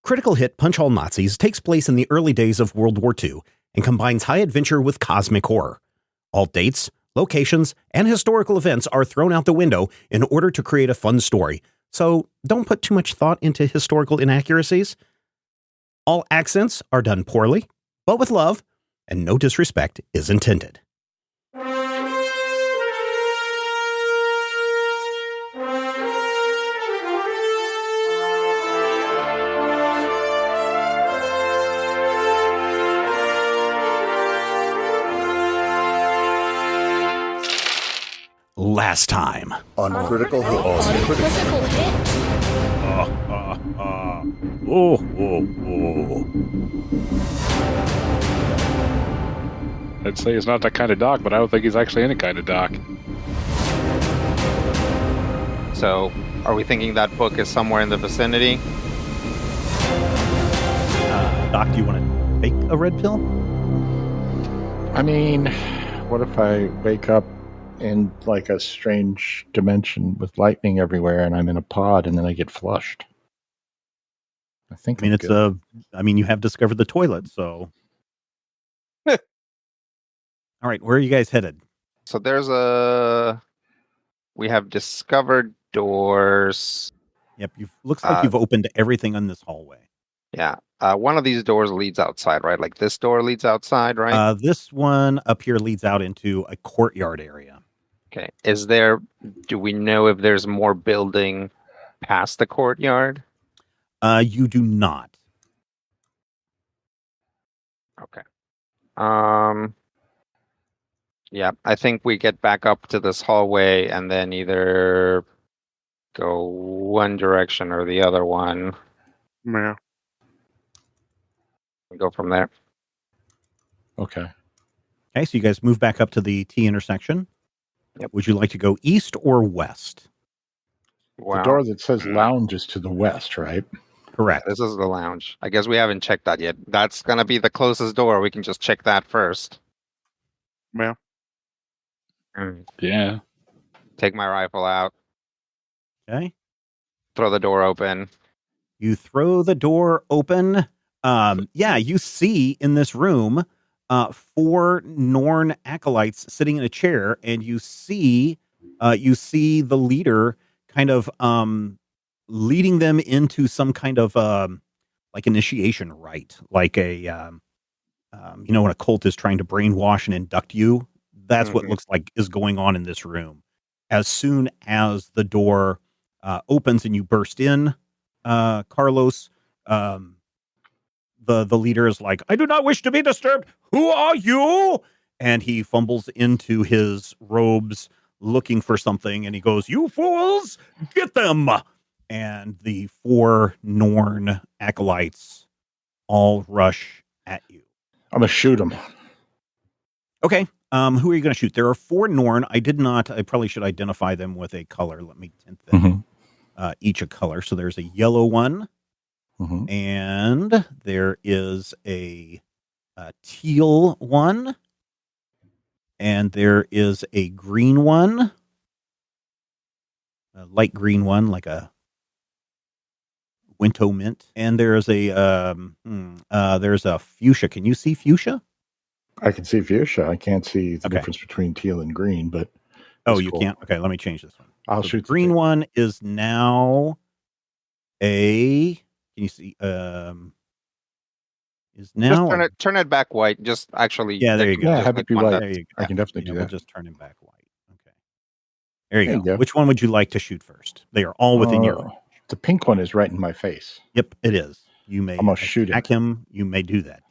Critical hit Punch All Nazis takes place in the early days of World War II and combines high adventure with cosmic horror. All dates, locations, and historical events are thrown out the window in order to create a fun story, so don't put too much thought into historical inaccuracies. All accents are done poorly, but with love, and no disrespect is intended. Last time on Critical Hit. Critical Hit. I'd say he's not that kind of doc, but I don't think he's actually any kind of doc. So, are we thinking that book is somewhere in the vicinity? Doc, do you want to take a red pill? I mean, what if I wake up in like a strange dimension with lightning everywhere and I'm in a pod and then I get flushed? You have discovered the toilet, so. All right, where are you guys headed? So we have discovered doors. Yep, looks like you've opened everything in this hallway. Yeah, one of these doors leads outside, right? Like this door leads outside, right? This one up here leads out into a courtyard area. Okay. Do we know if there's more building past the courtyard? You do not. Okay. Yeah, I think we get back up to this hallway and then either go one direction or the other one. Yeah. We go from there. Okay. Okay, so you guys move back up to the T intersection. Yep. Would you like to go east or west? Wow. The door that says lounge is to the west, right? Correct. This is the lounge. I guess we haven't checked that yet. That's going to be the closest door. We can just check that first. Yeah. Yeah. Take my rifle out. Okay. Throw the door open. You throw the door open. You see in this room 4 Norn acolytes sitting in a chair, and you see the leader kind of leading them into some kind of like initiation rite, like a when a cult is trying to brainwash and induct you. That's what looks like is going on in this room. As soon as the door opens and you burst in, Carlos, the leader is like, "I do not wish to be disturbed. Who are you?" And he fumbles into his robes looking for something, and he goes, "You fools, get them!" And the 4 Norn acolytes all rush at you. I'm going to shoot them. Okay. Who are you going to shoot? There are 4 Norn. I probably should identify them with a color. Let me tint them. Each a color. So there's a yellow one. And there is a teal one. And there is a green one. A light green one, like a Winto mint. And there's a fuchsia. Can you see fuchsia? I can see fuchsia. I can't see the difference between teal and green, but you can't? Okay, let me change this one. I'll shoot the green one is now can you see is now just turn it back white. Just actually there you go. Yeah, have it be white. There you go. I can definitely do that. We'll just turn it back white. Okay. There you go. Which one would you like to shoot first? They are all within your range. The pink one is right in my face. Yep, it is. You may almost shoot him. You may do that.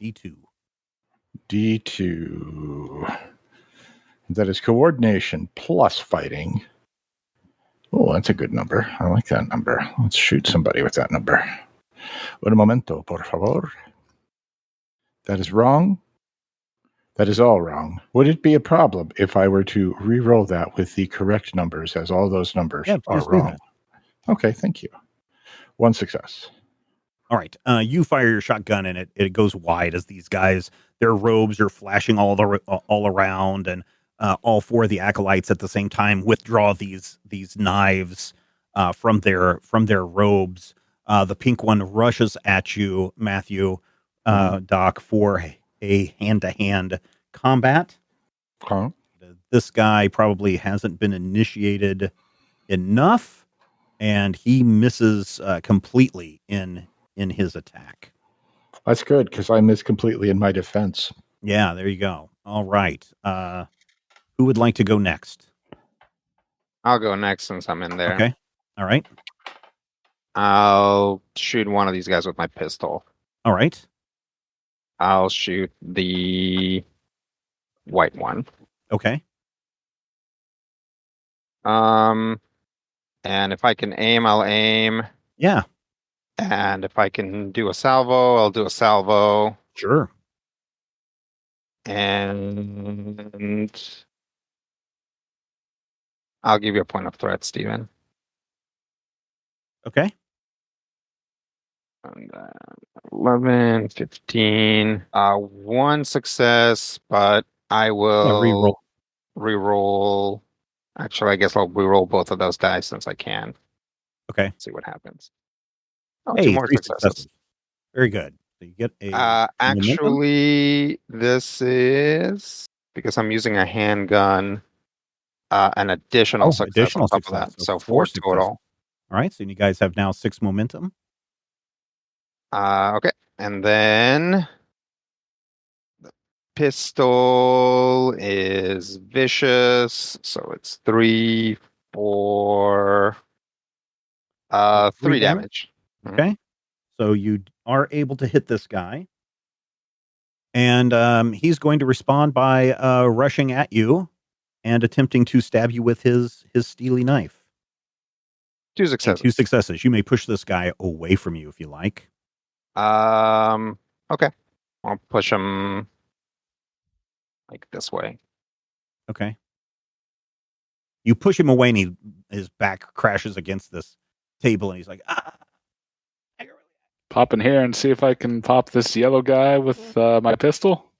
D2. That is coordination plus fighting. Oh, that's a good number. I like that number. Let's shoot somebody with that number. Un momento, por favor. That is wrong. That is all wrong. Would it be a problem if I were to re-roll that with the correct numbers, as all those numbers are wrong? Okay, thank you. 1 success. All right. You fire your shotgun and it goes wide as these guys, their robes are flashing all around, and all 4 of the acolytes at the same time withdraw these knives from their robes. The pink one rushes at you, Matthew, Doc, for a hand-to-hand combat. Okay. This guy probably hasn't been initiated enough, and he misses completely in his attack. That's good because I missed completely in my defense. Yeah, there you go. All right. Who would like to go next? I'll go next since I'm in there. Okay. All right. I'll shoot one of these guys with my pistol. All right. I'll shoot the white one. Okay. And if I can aim, I'll aim. Yeah. And if I can do a salvo, I'll do a salvo. Sure. And I'll give you a point of threat, Steven. Okay. And 11, 15. One success, but I will reroll. reroll. Actually, I guess I'll reroll both of those dice since I can. Okay. See what happens. Oh, Hey, two more 3 successes. successes. Very good. So you get a momentum. Actually, this is because I'm using a handgun. An additional success additional on top success. of that. So 4 4 total. All right. So you guys have now 6 momentum. Okay. And then the pistol is vicious. So it's 3, 4, 3 damage. Okay. So you are able to hit this guy. And he's going to respond by rushing at you and attempting to stab you with his steely knife. 2 And successes. 2 successes. You may push this guy away from you if you like. Okay. I'll push him like this way. Okay. You push him away and his back crashes against this table and he's like, ah. Pop in here and see if I can pop this yellow guy with my pistol.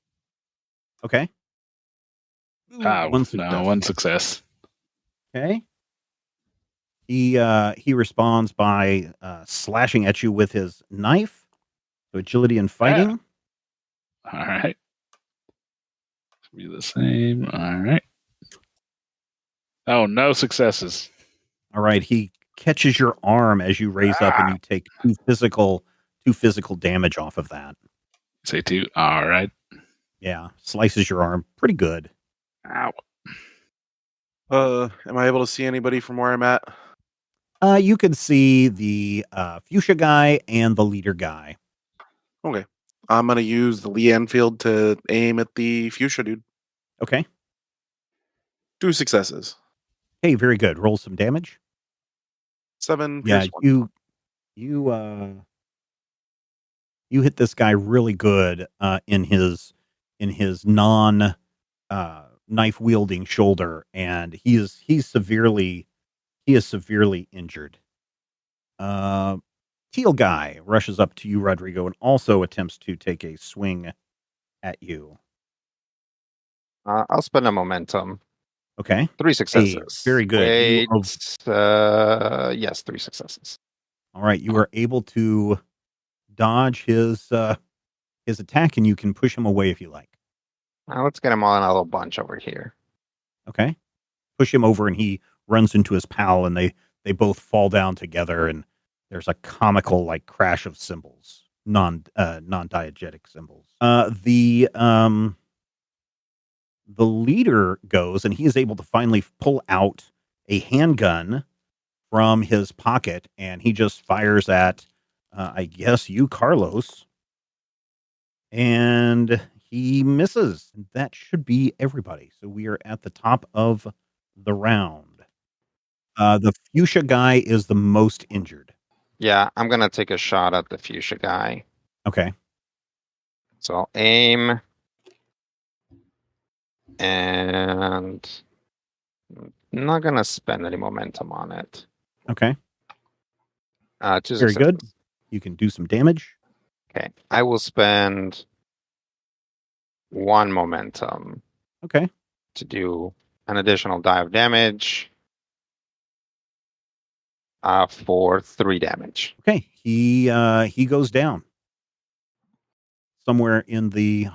Okay. One success. Okay. He responds by slashing at you with his knife. So agility and fighting. All right. Be the same. All right. Oh, no successes. All right. He catches your arm as you raise up and you take 2 physical damage off of that. Say 2. All right. Yeah. Slices your arm pretty good. Ow. Am I able to see anybody from where I'm at? You can see the fuchsia guy and the leader guy. Okay. I'm going to use the Lee Enfield to aim at the fuchsia dude. Okay. 2 successes. Hey, very good. Roll some damage. 7 Yeah, pierce 1. you hit this guy really good in his non knife wielding shoulder, and he is severely injured. Teal guy rushes up to you, Rodrigo, and also attempts to take a swing at you. I'll spend a momentum. Okay. 3 successes. Very good. Wait, yes, 3 successes. All right, you are able to dodge his attack, and you can push him away if you like. Now let's get him all in a little bunch over here. Okay. Push him over, and he runs into his pal, and they both fall down together, and there's a comical like crash of cymbals, non-diegetic cymbals. The leader goes, and he is able to finally pull out a handgun from his pocket, and he just fires at, I guess, you, Carlos. And he misses. That should be everybody. So we are at the top of the round. The fuchsia guy is the most injured. Yeah, I'm going to take a shot at the fuchsia guy. Okay. So I'll aim. And I'm not going to spend any momentum on it. Okay. 2 Very successes. good. You can do some damage. Okay. I will spend 1 momentum. Okay. To do an additional die of damage. for 3 damage. Okay, he goes down. Somewhere in the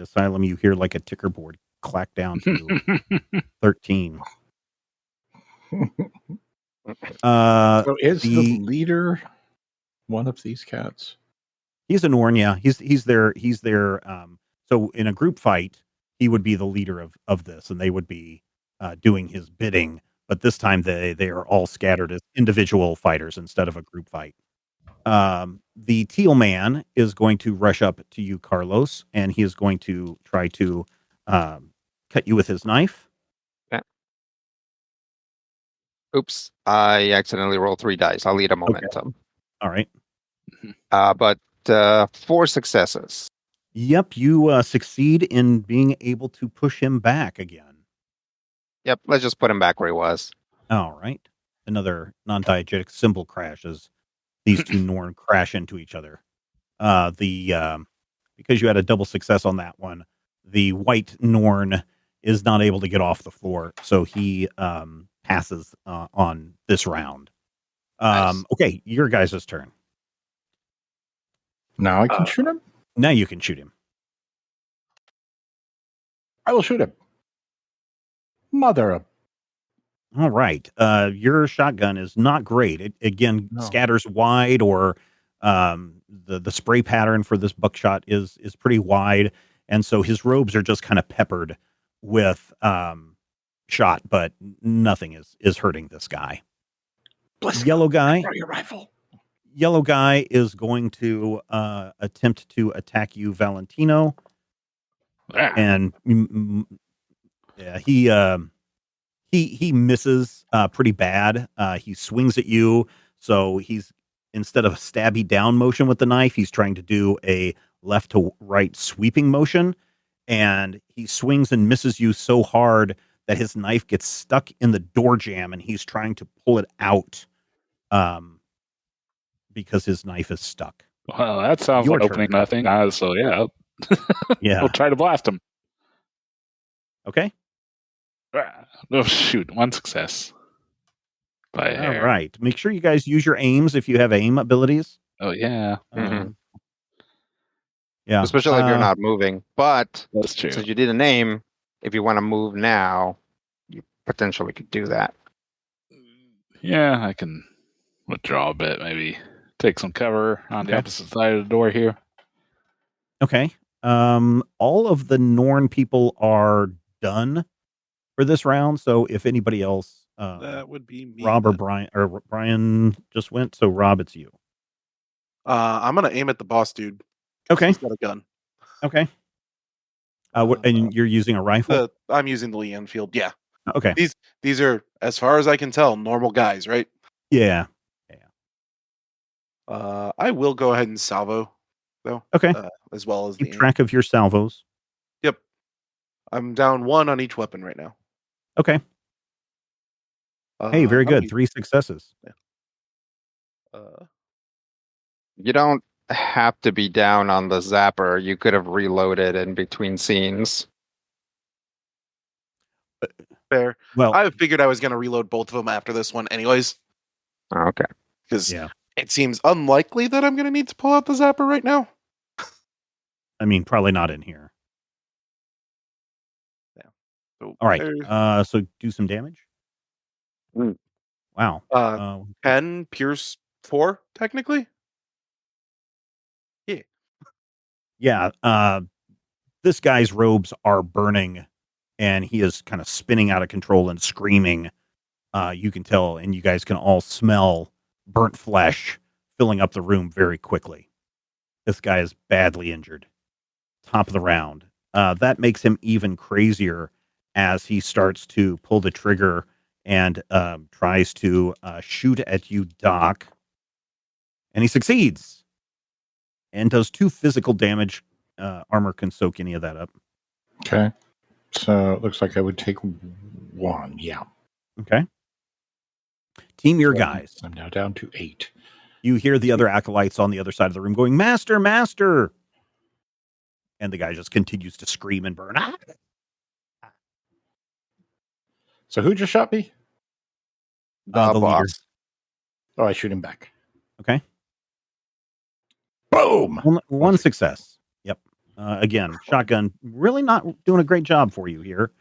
asylum, you hear like a ticker board clack down to 13. So is the the leader one of these cats? He's a Norn, yeah. He's their so in a group fight, he would be the leader of this, and they would be doing his bidding. But this time they are all scattered as individual fighters instead of a group fight. The teal man is going to rush up to you, Carlos, and he is going to try to cut you with his knife. Oops, I accidentally rolled 3 dice. I'll need a momentum. All right. But 4 successes. Yep, you succeed in being able to push him back again. Yep, let's just put him back where he was. All right. Another non-diegetic symbol crash as these two Norn crash into each other. Because you had a double success on that one, the white Norn is not able to get off the floor, so he passes on this round. Nice. Okay, your guys' turn. Now I can shoot him? Now you can shoot him. I will shoot him. Mother of... All right. Your shotgun is not great. It again scatters wide, or the spray pattern for this buckshot is pretty wide, and so his robes are just kind of peppered with shot, but nothing is hurting this guy. Yellow guy. Throw your rifle. Yellow guy is going to attempt to attack you, Valentino, and yeah, he misses pretty bad. He swings at you, so he's, instead of a stabby down motion with the knife, he's trying to do a left to right sweeping motion, and he swings and misses you so hard that his knife gets stuck in the door jamb, and he's trying to pull it out because his knife is stuck. Well, that sounds Your like opening turn. nothing. So yeah, Yeah. we'll try to blast him. Okay. Oh shoot! 1 success. By a All hair. right. Make sure you guys use your aims if you have aim abilities. Oh yeah, Yeah. Especially if you're not moving. But that's true. since you didn't aim, if you want to move now, you potentially could do that. Yeah, I can withdraw a bit. Maybe take some cover on the Okay. opposite side of the door here. Okay. All of the Norn people are done for this round. So if anybody else, That would be me. Rob or then. Brian just went. So Rob, it's you. I'm gonna aim at the boss dude. Okay. He's got a gun. Okay. And you're using a rifle? I'm using the Lee Enfield. Yeah. Okay. These are, as far as I can tell, normal guys, right? Yeah. I will go ahead and salvo, though. Okay. As well as Keep the track of your salvos. Yep. I'm down 1 on each weapon right now. Okay. Hey, very I'm good. u- 3 successes. You don't have to be down on the zapper. You could have reloaded in between scenes. Fair. Well, I figured I was going to reload both of them after this one, anyways, Okay. because yeah. it seems unlikely that I'm going to need to pull out the zapper right now. I mean, probably not in here. So All right. there's So do some damage. Mm. Wow. 10 Pierce 4, technically. Yeah. This guy's robes are burning, and he is kind of spinning out of control and screaming. You can tell, and you guys can all smell burnt flesh filling up the room very quickly. This guy is badly injured. Top of the round. That makes him even crazier as he starts to pull the trigger and tries to shoot at you, Doc. And he succeeds. And does 2 physical damage. Armor can soak any of that up. Okay. So it looks like I would take 1. Yeah. Okay. Team your guys. I'm now down to 8. You hear the other acolytes on the other side of the room going, "Master, master!" And the guy just continues to scream and burn. Ah! So who just shot me? The leader. boss. Oh, I shoot him back. Okay. Boom. One success. Yep. Again, shotgun really not doing a great job for you here.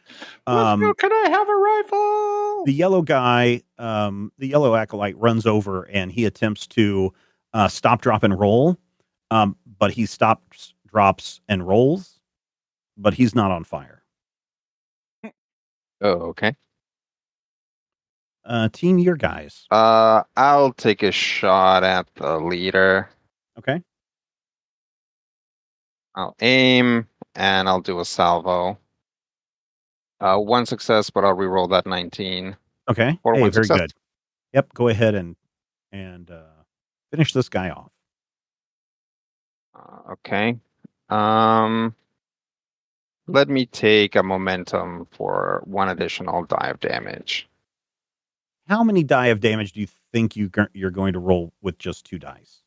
Can I have a rifle? The yellow guy, the yellow acolyte runs over and he attempts to stop, drop, and roll. But he stops, drops, and rolls, but he's not on fire. Oh, okay. Team, your guys. I'll take a shot at the leader. Okay. I'll aim and I'll do a salvo. One success, but I'll re-roll that 19. Okay. Or hey, one very success. good. Yep. Go ahead and finish this guy off. Okay. Let me take a momentum for one additional die of damage. How many die of damage do you think you're going to roll with just 2 dice?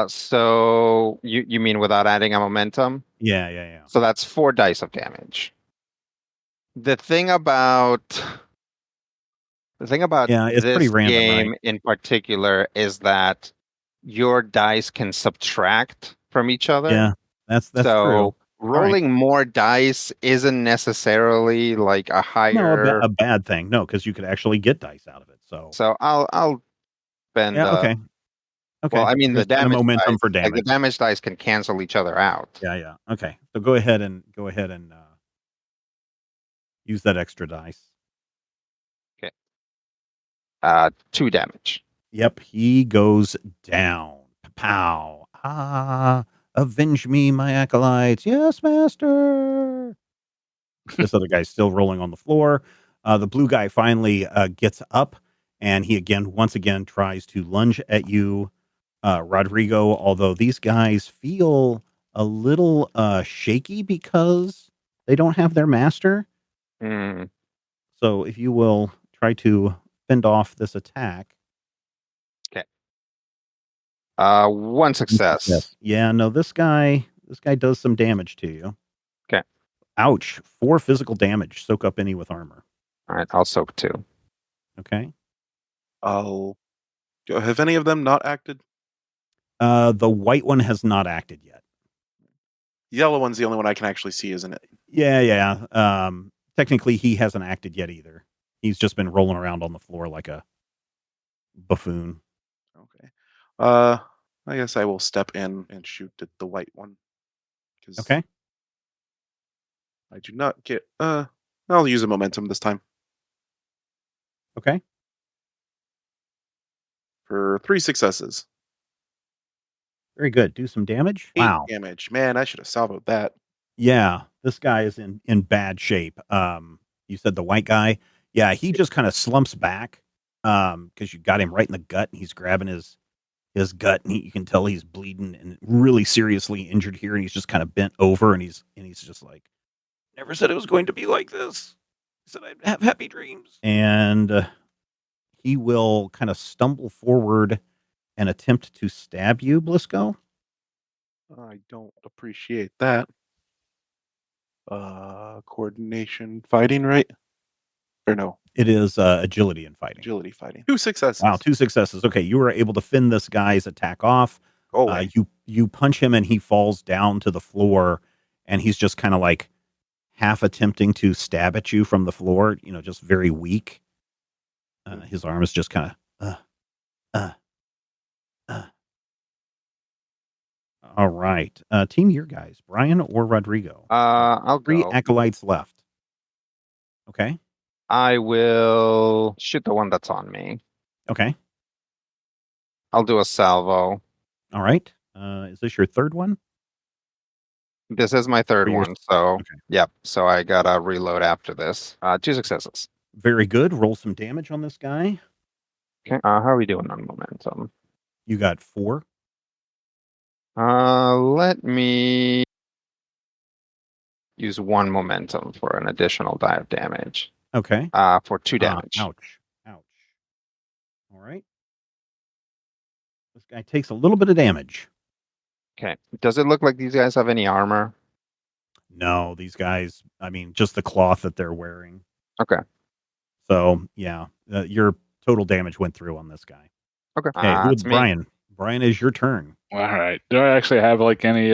So you mean without adding a momentum? Yeah. So that's 4 dice of damage. The thing about Yeah, it's pretty this random, game right? in particular is that your dice can subtract from each other. Yeah, that's so true. rolling more dice isn't necessarily like a higher. No, a bad thing. No, because you could actually get dice out of it. So I'll spend. yeah, okay. Well, I mean, the Just spend a damage momentum dice, for like the damage. damage dice can cancel each other out. Yeah. Okay. So go ahead and use that extra dice. Okay. 2 damage. Yep, he goes down. Pow. Avenge me, my acolytes. Yes, master. This other guy's still rolling on the floor. The blue guy finally gets up, and he once again tries to lunge at you, Rodrigo. Although these guys feel a little shaky because they don't have their master. Mm. So if you will try to fend off this attack. Okay. 1 success. Yes. Yeah, no, this guy does some damage to you. Okay. Ouch. 4 physical damage. Soak up any with armor. All right, I'll soak 2. Okay. Have any of them not acted? The white one has not acted yet. Yellow one's the only one I can actually see, isn't it? Yeah. Technically, he hasn't acted yet either. He's just been rolling around on the floor like a buffoon. Okay. I guess I will step in and shoot at the white one. Okay. I do not get. I'll use a momentum this time Okay. for 3 successes. Very good. Do some damage. 8 Wow. damage. Man, I should have salvoed that. Yeah, this guy is in bad shape. You said the white guy. Yeah, he just kind of slumps back because you got him right in the gut, and he's grabbing his gut, and you can tell he's bleeding and really seriously injured here, and he's just kind of bent over, and he's just like, never said it was going to be like this. He said I'd have happy dreams, and he will kind of stumble forward and attempt to stab you, Blisco. I don't appreciate that. Coordination fighting, right? Or no? It is agility and fighting. Agility fighting. 2 successes. Wow, 2 successes. Okay, you were able to fend this guy's attack off. Go away. You punch him and he falls down to the floor, and he's just kind of like half attempting to stab at you from the floor. Just very weak. His arm is just kind of. All right, team, your guys, Brian or Rodrigo. I'll 3 go. acolytes left. Okay. I will shoot the one that's on me. Okay. I'll do a salvo. All right. Is this your third one? This is my third one, so okay. Yep. So I gotta reload after this. 2 successes. Very good. Roll some damage on this guy. Okay. How are we doing on momentum? You got 4. Let me use 1 momentum for an additional die of damage. Okay. For 2 damage. Ouch. All right. This guy takes a little bit of damage. Okay. Does it look like these guys have any armor? No, these guys, I mean, just the cloth that they're wearing. Okay. So, yeah, your total damage went through on this guy. Okay. Okay, who It's is me. Brian? Brian, is your turn. All right. Do I actually have like any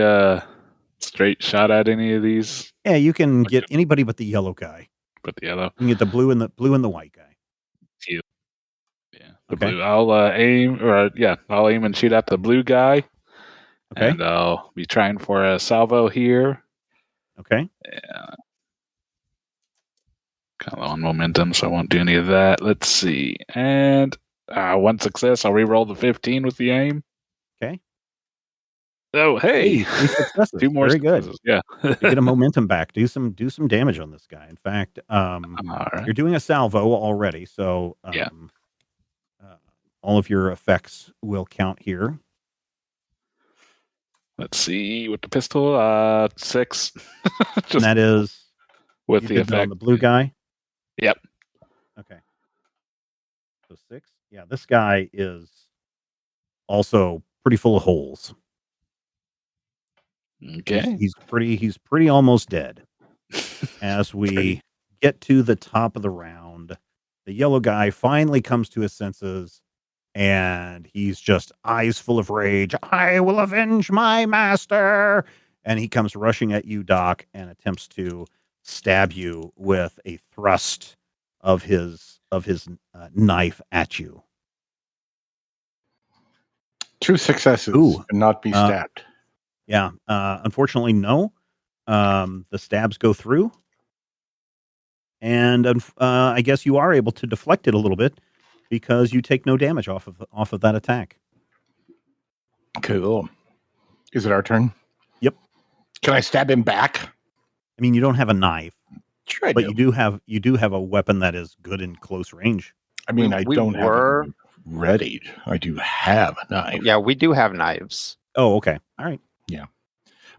straight shot at any of these? Yeah, you can get anybody but the yellow guy. But the yellow. You can get the blue and the white guy. Yeah. The Okay. blue. I'll I'll aim and shoot at the blue guy. Okay. And I'll be trying for a salvo here. Okay. Yeah. Kind of on momentum, so I won't do any of that. Let's see. And one success. I'll re-roll the 15 with the aim. Okay. Oh, hey. 3 successes. Two more Very successes. good. Yeah. You get a momentum back. Do some damage on this guy. In fact, All right. you're doing a salvo already, so Yeah. all of your effects will count here. Let's see with the pistol. 6. And that is with you the did that on effect. the blue guy. Yep. Okay. So 6. Yeah, this guy is also pretty full of holes. Okay. He's pretty almost dead. As we get to the top of the round, the yellow guy finally comes to his senses, and he's just eyes full of rage. I will avenge my master. And he comes rushing at you, Doc, and attempts to stab you with a thrust of his knife at you. 2 successes Ooh. and not be stabbed. Yeah. Unfortunately, no. The stabs go through. And I guess you are able to deflect it a little bit because you take no damage off of that attack. Cool. Is it our turn? Yep. Can I stab him back? I mean, you don't have a knife, Sure I but do. you do have a weapon that is good in close range. I mean, I We don't were- have it ready. I do have a knife. Yeah, we do have knives. Oh, okay. All right.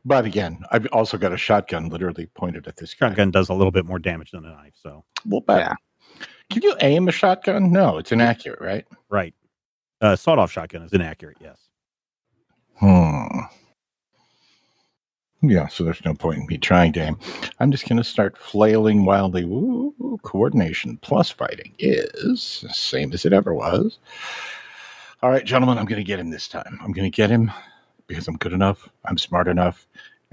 But again, I've also got a shotgun literally pointed at this guy. Shotgun does a little bit more damage than a knife, so Well, but Yeah. can you aim a shotgun? No, it's inaccurate, right? right. Sawed-off shotgun is inaccurate. Yes. Yeah, so there's no point in me trying to aim. I'm just going to start flailing wildly. Ooh, coordination plus fighting is the same as it ever was. All right, gentlemen, I'm going to get him this time. I'm going to get him because I'm good enough. I'm smart enough.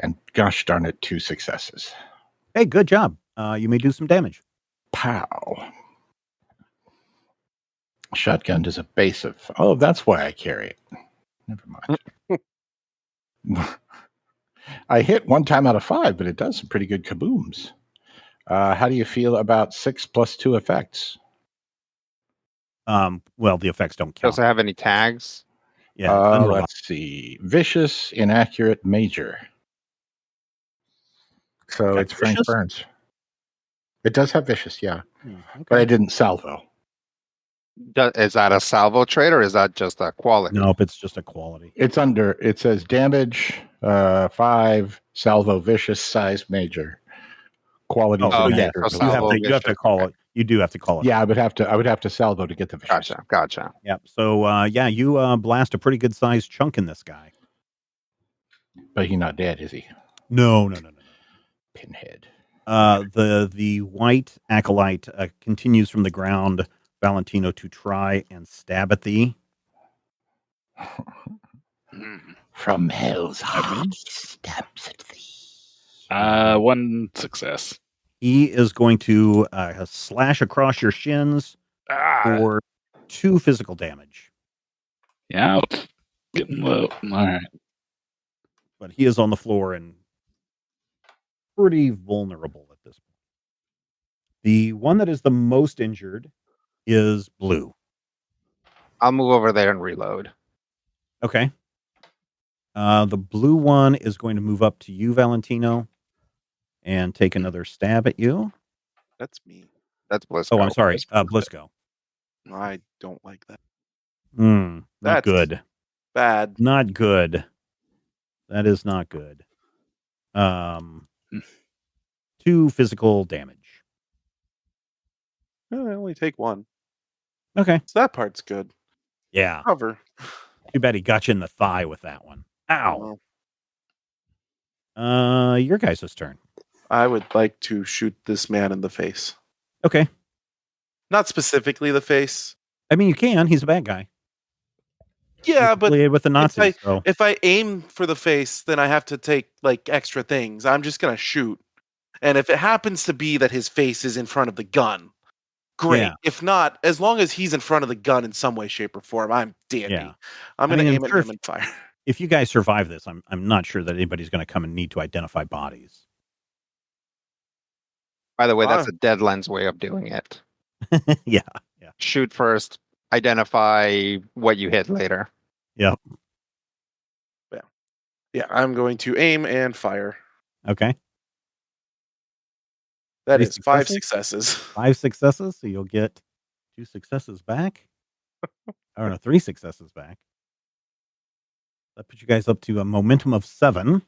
And gosh darn it, 2 successes. Hey, good job. You may do some damage. Pow. Shotgun does a base of... Oh, that's why I carry it. Never mind. I hit 1 time out of 5, but it does some pretty good kabooms. How do you feel about 6 plus 2 effects? Well, the effects don't count. Does it have any tags? Yeah. It's unreliable. Let's see. Vicious, inaccurate, major. So Okay, it's Frank vicious? Burns. It does have vicious, yeah. Okay. But I didn't salvo. Is that a salvo trait or is that just a quality? Nope, it's just a quality. It's under, it says damage, 5, salvo, vicious, size, major. Quality. Oh, yeah. inaccurate. So You have salvo to vicious. call it. You do have to call it. Yeah, I would have to salvo to get the vicious. Gotcha. Yep. So you blast a pretty good sized chunk in this guy. But he's not dead, is he? No. Pinhead. The white acolyte continues from the ground, Valentino, to try and stab at thee. From hell's heart, he stabs at thee. 1 success. He is going to slash across your shins for 2 physical damage. Yeah. Getting low. All right. But he is on the floor and pretty vulnerable at this point. The one that is the most injured is blue. I'll move over there and reload. Okay. The blue one is going to move up to you, Valentino, and take another stab at you. That's me. That's Blisco. Oh, I'm sorry. Blisco. I don't like that. Not That's good. Bad. Not good. That is not good. 2 physical damage. I only take 1. Okay. So that part's good. Yeah. Cover. Too bad he got you in the thigh with that one. Ow. Well, Your guys' turn. I would like to shoot this man in the face. Okay. Not specifically the face, I mean, you can. He's a bad guy. Yeah, He's but affiliated with the Nazis. So if I aim for the face, then I have to take like extra things. I'm just gonna shoot. And if it happens to be that his face is in front of the gun, great. Yeah. If not, as long as he's in front of the gun in some way, shape, or form, I'm dandy. Yeah. I'm I gonna mean, I'm aim at sure him and fire. if you guys survive this, I'm not sure that anybody's going to come and need to identify bodies. By the way, that's Ah. a Deadlands way of doing it. Yeah. Shoot first, identify what you hit later. Yep. Yeah, I'm going to aim and fire. Okay. That 3 is 5 successes? successes. 5 successes, so you'll get 2 successes back. Or no, 3 successes back. That puts you guys up to a momentum of 7.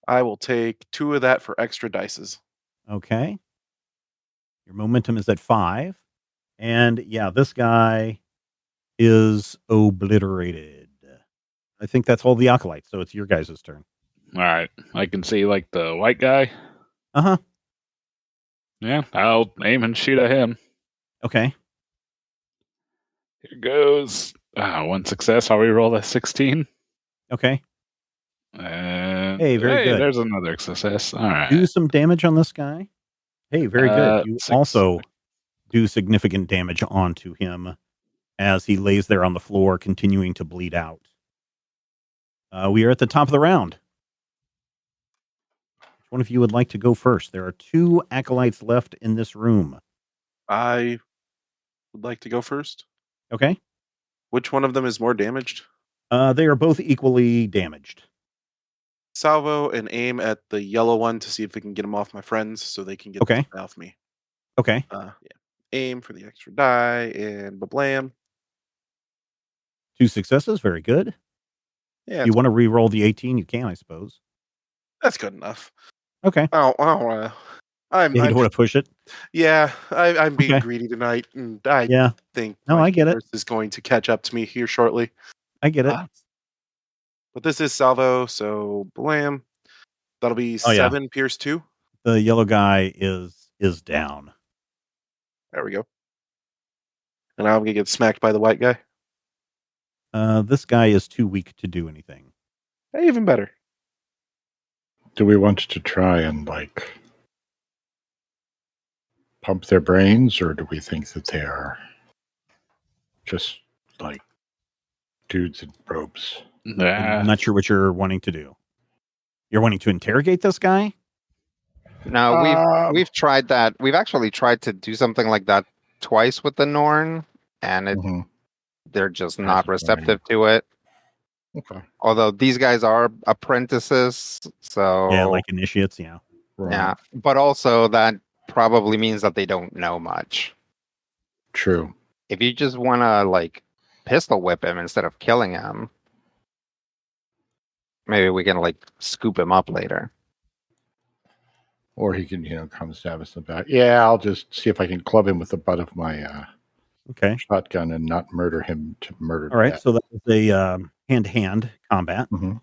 I will take 2 of that for extra dices. Okay. Your momentum is at 5. And yeah, this guy is obliterated. I think that's all the acolytes, so it's your guys' turn. All right. I can see like the white guy. Uh-huh. Yeah, I'll aim and shoot at him. Okay. Here goes. 1 success. I'll reroll that 16. Okay. And Hey, very good. There's another success. All right. Do some damage on this guy. Hey, very good. You 6. also do significant damage onto him as he lays there on the floor, continuing to bleed out. We are at the top of the round. Which one of you would like to go first? There are 2 acolytes left in this room. I would like to go first. Okay. Which one of them is more damaged? They are both equally damaged. Salvo and aim at the yellow one to see if we can get them off my friends so they can get Okay. them off me. Okay. Yeah. Aim for the extra die and bablam. 2 successes. Very good. Yeah, You want to re-roll the 18? You can, I suppose. that's good enough. Okay. I don't wanna. You don't want to push it? I'm being Okay. greedy tonight, and I Yeah. think No, my I get it. curse is going to catch up to me here shortly. I get it. But this is salvo, so blam. That'll be Oh, yeah. 7 pierce 2. The yellow guy is down. There we go. And I'm gonna get smacked by the white guy. This guy is too weak to do anything. Hey, even better. Do we want to try and pump their brains, or do we think that they are just like dudes in robes? I'm not sure what you're wanting to do. You're wanting to interrogate this guy? No, we've tried that. We've actually tried to do something like that twice with the Norn, and Mhm. they're just Hasn't not worked. receptive to it. Okay. Although these guys are apprentices, so Yeah, like initiates, yeah. Right. yeah. But also that probably means that they don't know much. True. If you just want to pistol whip him instead of killing him, maybe we can scoop him up later. Or he can, come stab us in the back. Yeah, I'll just see if I can club him with the butt of my Okay. shotgun and not murder him to murder. All right. So that was a hand-to-hand combat. Mm-hmm.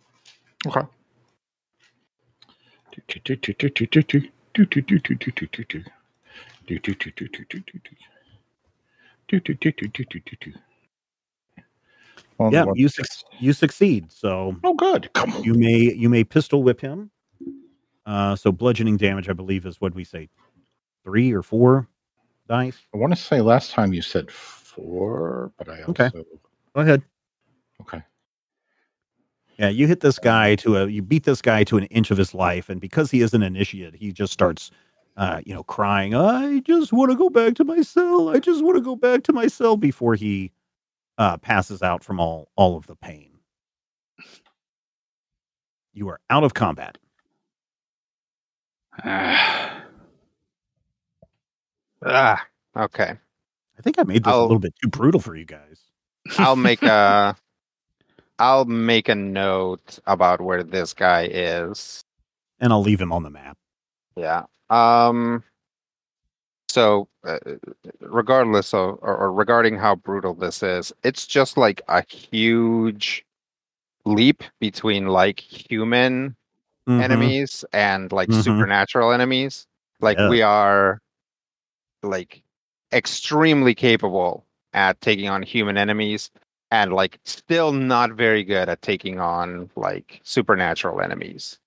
Okay. Yeah, you succeed. So oh, good. Come on. you may pistol whip him. So bludgeoning damage, I believe, is what we say, 3 or 4 dice. I want to say last time you said 4, but I also Okay. Go ahead. Okay. Yeah, you hit this guy you beat this guy to an inch of his life, and because he is an initiate, he just starts, crying. I just want to go back to my cell. I just want to go back to my cell before he passes out from all of the pain. You are out of combat. Okay. I think I made this a little bit too brutal for you guys. I'll make a note about where this guy is. And I'll leave him on the map. Yeah. So, regardless of, or regarding how brutal this is, it's just like a huge leap between human enemies and supernatural enemies. We are extremely capable at taking on human enemies, and like still not very good at taking on like supernatural enemies.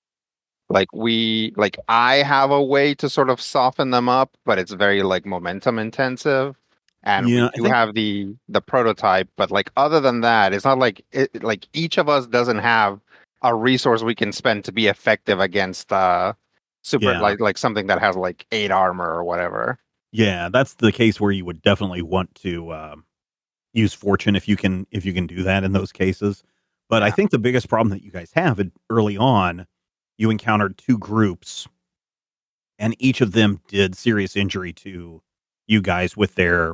Like I have a way to sort of soften them up, but it's very like momentum intensive. And we Yeah, I do think have the prototype, but like other than that, it's not like like each of us doesn't have a resource we can spend to be effective against super Yeah. like something that has like 8 armor or whatever. Yeah, that's the case where you would definitely want to use fortune if you can do that in those cases. But I Yeah. think the biggest problem that you guys have early on, you encountered two groups, and each of them did serious injury to you guys with their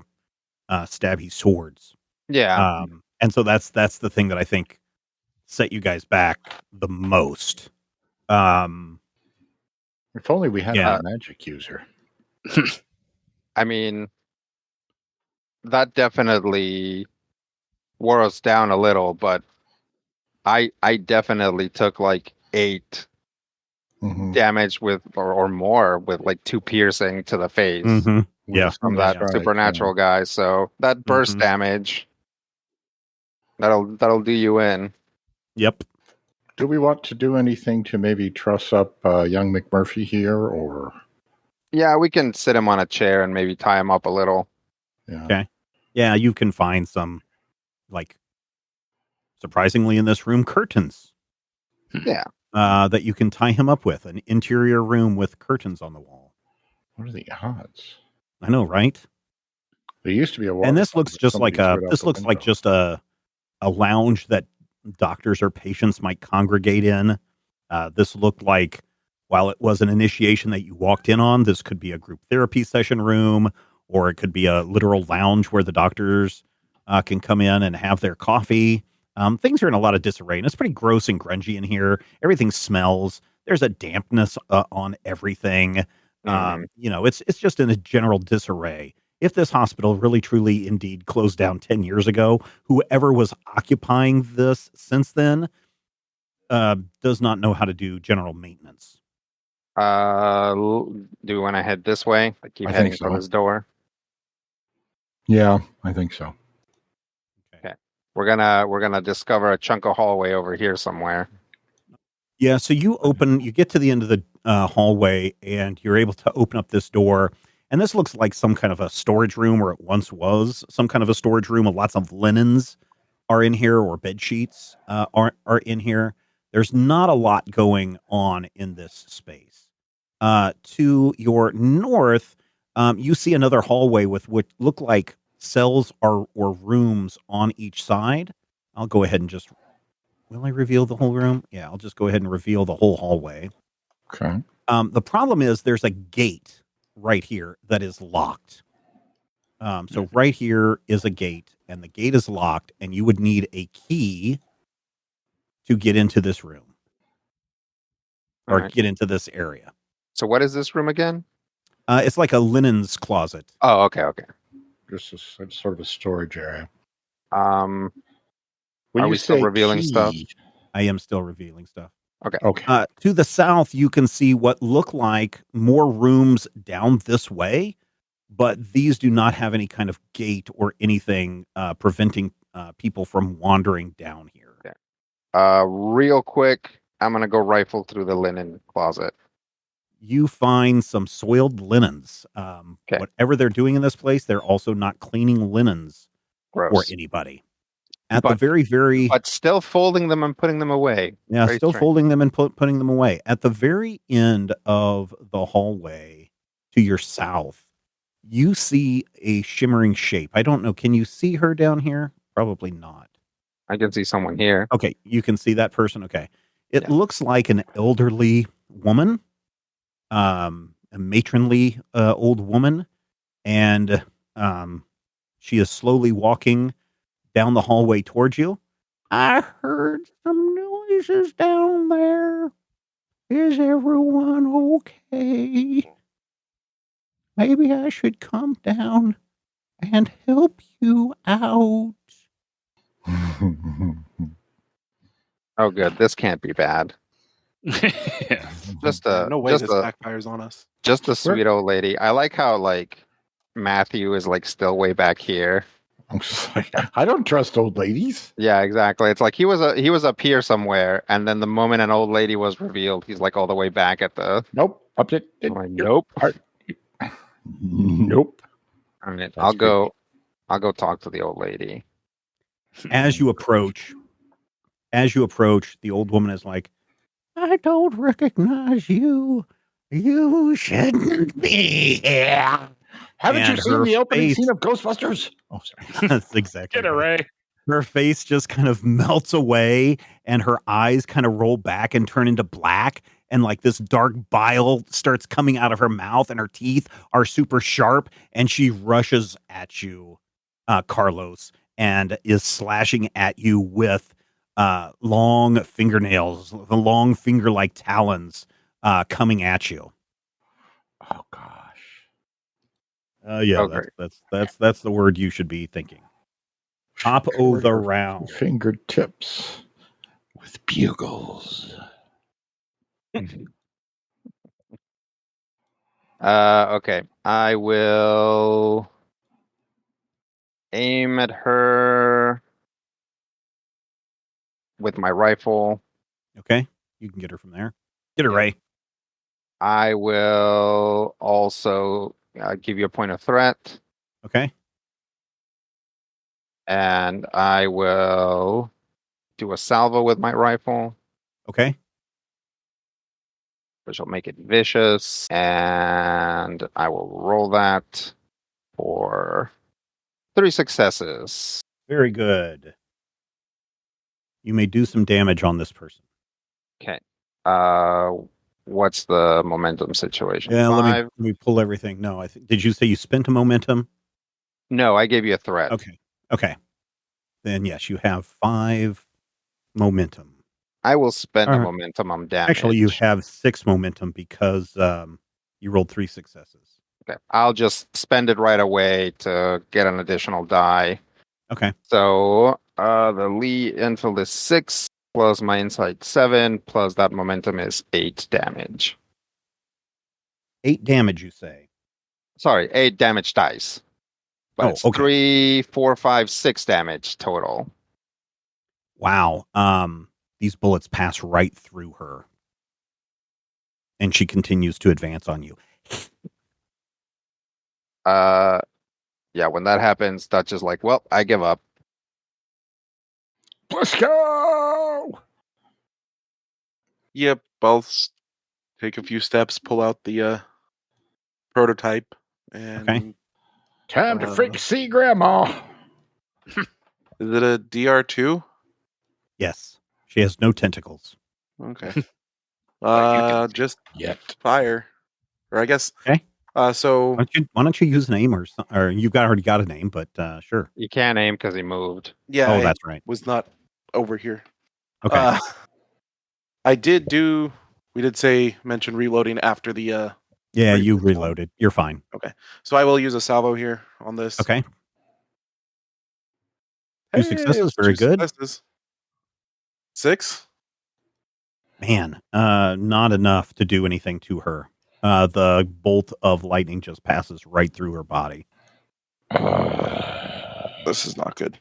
stabby swords. Yeah. And so that's the thing that I think set you guys back the most. If only we had Yeah. a magic user. I mean, that definitely wore us down a little, but I definitely took like 8 Mhm. damage with or more with like 2 piercing to the face Mhm. With Yeah. a from single that strike, supernatural guy. So that burst Mhm. damage, that'll do you in. Yep. Do we want to do anything to maybe truss up young McMurphy here, or Yeah, we can sit him on a chair and maybe tie him up a little. yeah? Okay. Yeah, you can find some, like, surprisingly in this room, curtains Yeah. that you can tie him up with. An interior room with curtains on the wall. What are the odds? I know, right? There used to be a water And this bottle, looks but just somebody like threw it out the window. just a lounge that doctors or patients might congregate in. This looked like, while it was an initiation that you walked in on, this could be a group therapy session room, or it could be a literal lounge where the doctors can come in and have their coffee. Things are in a lot of disarray, and it's pretty gross and grungy in here. Everything smells. There's a dampness on everything. It's just in a general disarray. If this hospital really, truly, indeed closed down 10 years ago, whoever was occupying this since then does not know how to do general maintenance. Do we want to head this way? I keep I heading think for so. this door. Yeah, I think so. Okay. We're gonna discover a chunk of hallway over here somewhere. Yeah, so you get to the end of the hallway, and you're able to open up this door. And this looks like some kind of a storage room, or it once was some kind of a storage room. Lots of linens are in here, or bed sheets are in here. There's not a lot going on in this space. To your north, you see another hallway with what look like cells or rooms on each side. I'll go ahead and just. Will I reveal the whole room? Yeah, I'll just go ahead and reveal the whole hallway. Okay. The problem is there's a gate right here that is locked. So right here is a gate, and the gate is locked, and you would need a key to get into this room All or right. get into this area. So what is this room again? It's like a linens closet. Oh, okay. Just sort of a storage area. When When Are you we still say revealing key, stuff? I am still revealing stuff. Okay. To the south, you can see what look like more rooms down this way, but these do not have any kind of gate or anything preventing people from wandering down here. Real quick, I'm gonna go rifle through the linen closet. You find some soiled linens. Okay. Whatever they're doing in this place, they're also not cleaning linens for Gross. anybody. At the But very, but still folding them and putting them away. yeah, Very still strange. folding them and putting them away. At the very end of the hallway to your south, you see a shimmering shape. I don't know. Can you see her down here? Probably not. I can see someone here. Okay, you can see that person. Okay. It Yeah. looks like an elderly woman, a matronly old woman, and she is slowly walking down the hallway towards you. I heard some noises down there. Is everyone okay? Maybe I should come down and help you out. Oh, good. This can't be bad. Yeah. Just Yeah, a no way just this a backfires on us. just a sweet old lady. I like how like Matthew is like still way back here. I'm just like, I don't trust old ladies. Yeah, exactly. It's like he was up here somewhere, and then the moment an old lady was revealed, he's like all the way back at the. Nope. Up to I'm like, nope. Nope. I mean, That's I'll creepy. go talk to the old lady. As you approach, the old woman is like, I don't recognize you. You shouldn't be here. Haven't you And seen her the opening face- scene of Ghostbusters? Oh, sorry. That's exactly Get it, right. Ray. Her face just kind of melts away and her eyes kind of roll back and turn into black. And like this dark bile starts coming out of her mouth and her teeth are super sharp. And she rushes at you, Carlos, and is slashing at you with long fingernails, the long finger-like talons coming at you. Oh gosh. Yeah, Oh, great. that's the word you should be thinking. Top of the round. Fingertips with bugles. Okay. I will aim at her with my rifle. Okay, you can get her from there. Get her, Yeah. Ray. I will also give you a point of threat, Okay, and I will do a salvo with my rifle, okay. which will make it vicious, and I will roll that for 3 successes. Very good. You may do some damage on this person. Okay. What's the momentum situation? Yeah, 5? let me pull everything. No, I think. Did you say you spent a momentum? No, I gave you a threat. Okay. Then yes, you have 5 momentum. I will spend All a right. momentum on damage. Actually, you have 6 momentum because you rolled 3 successes. Okay. I'll just spend it right away to get an additional die. Okay. So the Lee infill is 6 plus my insight 7 plus that momentum is 8 damage. 8 damage, you say? Sorry, 8 damage dice. But it's okay. 3, 4, 5, 6 damage total. Wow. These bullets pass right through her, and she continues to advance on you. Yeah, when that happens, Dutch is like, well, I give up. Let's go. Yep, take a few steps, pull out the prototype, and Okay. Time to freak see Grandma. Is it a DR2? Yes, she has no tentacles. Okay. But you can see Just Yet. fire, or I guess. Okay. So Why don't you use an aim or you've already got a name, but sure. You can't aim because he moved. yeah, Oh, I that's right. was not over here. Okay. I did do. We did mention reloading after the. Yeah, you previous one. reloaded. You're fine. So I will use a salvo here on this. Okay. Hey, 2 successes. it's Very 2 good. successes. 6. Man, not enough to do anything to her. The bolt of lightning just passes right through her body. This is not good.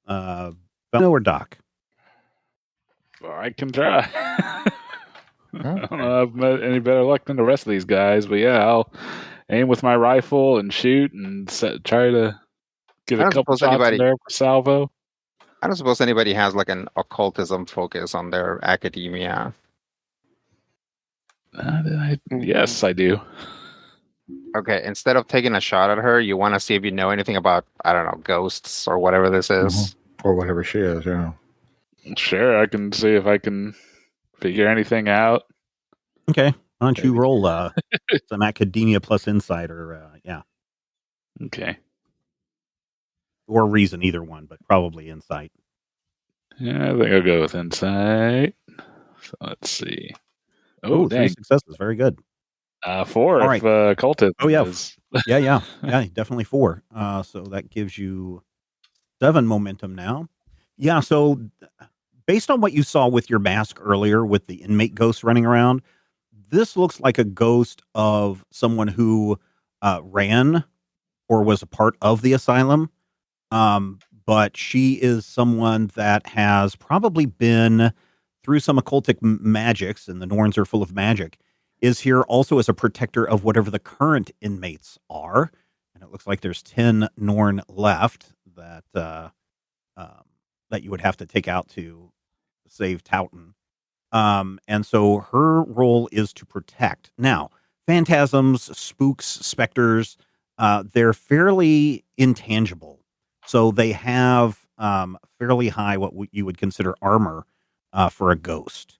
Beno or Doc? Well, I can try. I don't know if I've met any better luck than the rest of these guys, but yeah, I'll aim with my rifle and shoot and try to get I a don't couple suppose shots anybody- in there for salvo. I don't suppose anybody has like an occultism focus on their academia. Yes, I do. Okay, instead of taking a shot at her, you want to see if you know anything about, I don't know, ghosts or whatever this is. Or whatever she is, yeah. Sure, I can see if I can figure anything out. Okay. Why don't you Maybe. roll some academia plus insight or Okay. or reason, either one, but probably insight. Yeah, I think I'll go with insight. So let's see. Oh, Oh, 3 dang. successes. Very good. 4 All if cultism Oh, yeah. is. Yeah, definitely 4. So that gives you 7 momentum now. Yeah, so based on what you saw with your mask earlier with the inmate ghost running around, this looks like a ghost of someone who ran or was a part of the asylum. But she is someone that has probably been through some occultic magics, and the Norns are full of magic, is here also as a protector of whatever the current inmates are. And it looks like there's 10 Norn left that that you would have to take out to save Towton. And so her role is to protect. Now, phantasms, spooks, specters, they're fairly intangible. So they have fairly high, what you would consider armor for a ghost.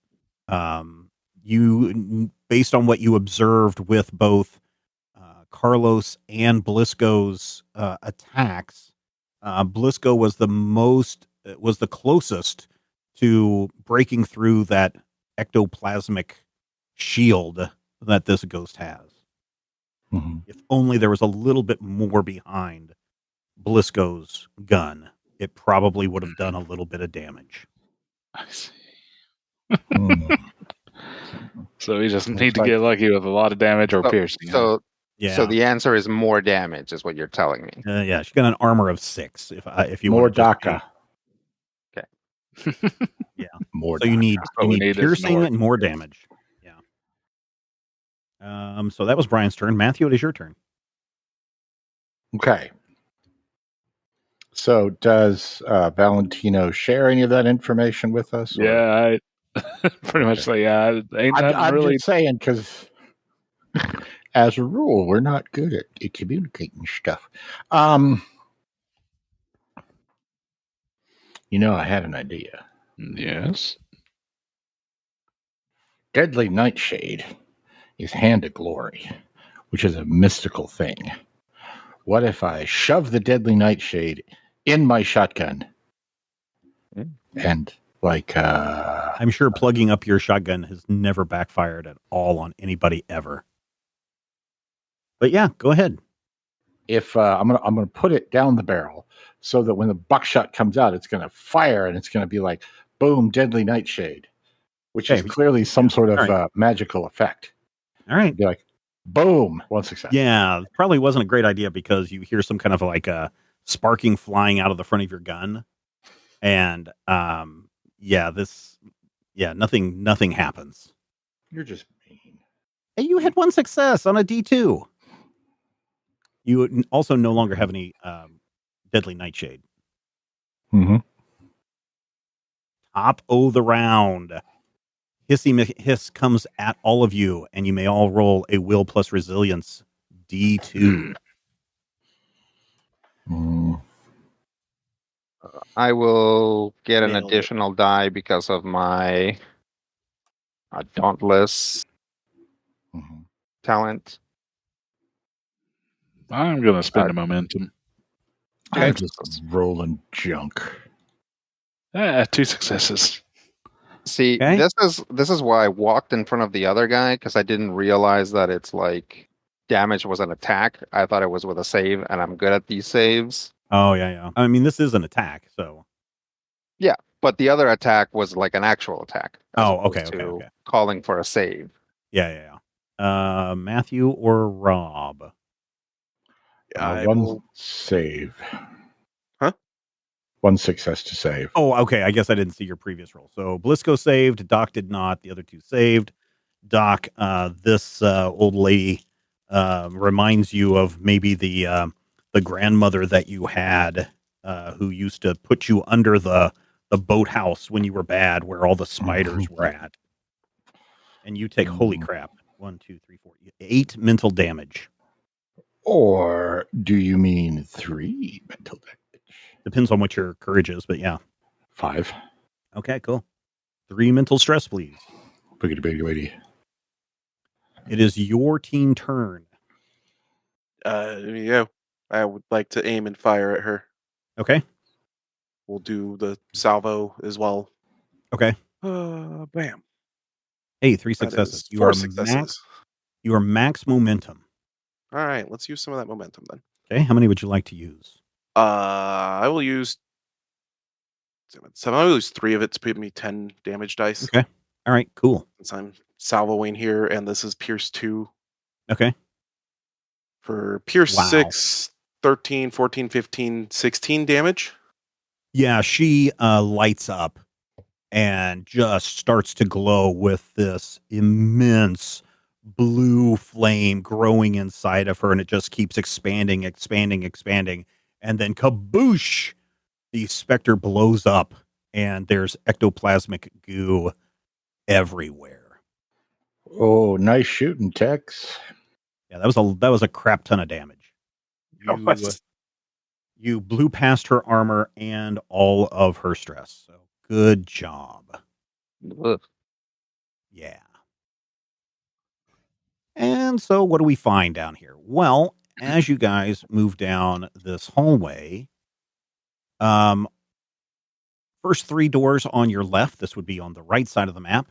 Based on what you observed with both Carlos and Blisco's attacks, Blisco was the closest to breaking through that ectoplasmic shield that this ghost has. Mm-hmm. If only there was a little bit more behind Blisco's gun, it probably would have done a little bit of damage. I see. Mm. So we just Looks need to like- get lucky with a lot of damage or piercing. huh? Yeah. So the answer is more damage, is what you're telling me. Yeah, she got an armor of 6. If you More want to just DACA. More so you need what we need is piercing more. and more damage. Yeah. So that was Brian's turn. Matthew, it is your turn. Okay. So does Valentino share any of that information with us? or- Yeah, I pretty much say yeah. Ain't nothing I'm really. just saying because, as a rule, we're not good at communicating stuff. I had an idea. Yes. Deadly Nightshade is Hand of Glory, which is a mystical thing. What if I shove the Deadly Nightshade in my shotgun and I'm sure plugging up your shotgun has never backfired at all on anybody ever. But yeah, go ahead. if I'm gonna put it down the barrel so that when the buckshot comes out, it's gonna fire and it's gonna be like boom, Deadly Nightshade, which is Okay. clearly some sort of All right. magical effect. All right. It'd be like boom, one success. Yeah, probably wasn't a great idea because you hear some kind of like a sparking flying out of the front of your gun. And nothing happens. You're just mean. Hey, you had 1 success on a D2. You also no longer have any Deadly Nightshade. Mm-hmm. Top of the round. Hissy Hiss comes at all of you, and you may all roll a will plus resilience D2. I will get an Nailed it. additional die because of my dauntless Mm-hmm. talent. I'm gonna spend the momentum. I'm just rolling junk. 2 successes. See, Okay. this is why I walked in front of the other guy, because I didn't realize that it's like damage was an attack. I thought it was with a save, and I'm good at these saves. Oh, yeah. I mean, this is an attack, so. But the other attack was like an actual attack. as Oh, opposed okay. to calling for a save. Yeah. Matthew or Rob? I One will- save. Huh? 1 success to save. Oh, okay. I guess I didn't see your previous roll. So Blisco saved. Doc did not. The other 2 saved. Doc, this old lady reminds you of maybe the grandmother that you had who used to put you under the boathouse when you were bad, where all the spiders were at. And you take, holy crap, 1, 2, 3, 4, 8 mental damage. Or do you mean 3 mental damage? Depends on what your courage is, but yeah. 5. Okay, cool. 3 mental stress, please. Biggity, biggity, biggity. It is your team turn. Yeah, I would like to aim and fire at her. Okay. We'll do the salvo as well. Okay. Bam. Hey, 3 That successes. is You 4 are successes. You are max momentum. All right, let's use some of that momentum then. Okay. How many would you like to use? I will use 7. I will use 3 of it to put me 10 damage dice. Okay. All right. Cool. Since I'm salvoing here, and this is Pierce 2. Okay. For Pierce Wow. 6, 13, 14, 15, 16 damage. Yeah, she lights up and just starts to glow with this immense blue flame growing inside of her, and it just keeps expanding. And then kaboosh, the specter blows up, and there's ectoplasmic goo everywhere. Oh, nice shooting, Tex. Yeah, that was a crap ton of damage. You blew past her armor and all of her stress. So good job. Ugh. Yeah. And so what do we find down here? Well, as you guys move down this hallway, first 3 doors on your left, this would be on the right side of the map,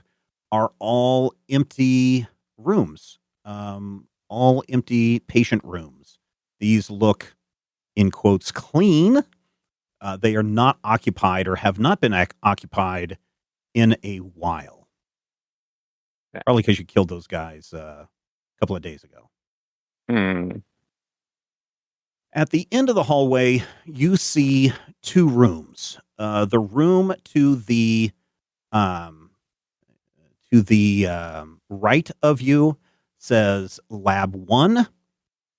are all empty rooms. All empty patient rooms. These look, in quotes, clean. They are not occupied or have not been occupied in a while. Yeah. Probably because you killed those guys a couple of days ago. At the end of the hallway, you see 2 rooms. The room to the right of you says Lab 1,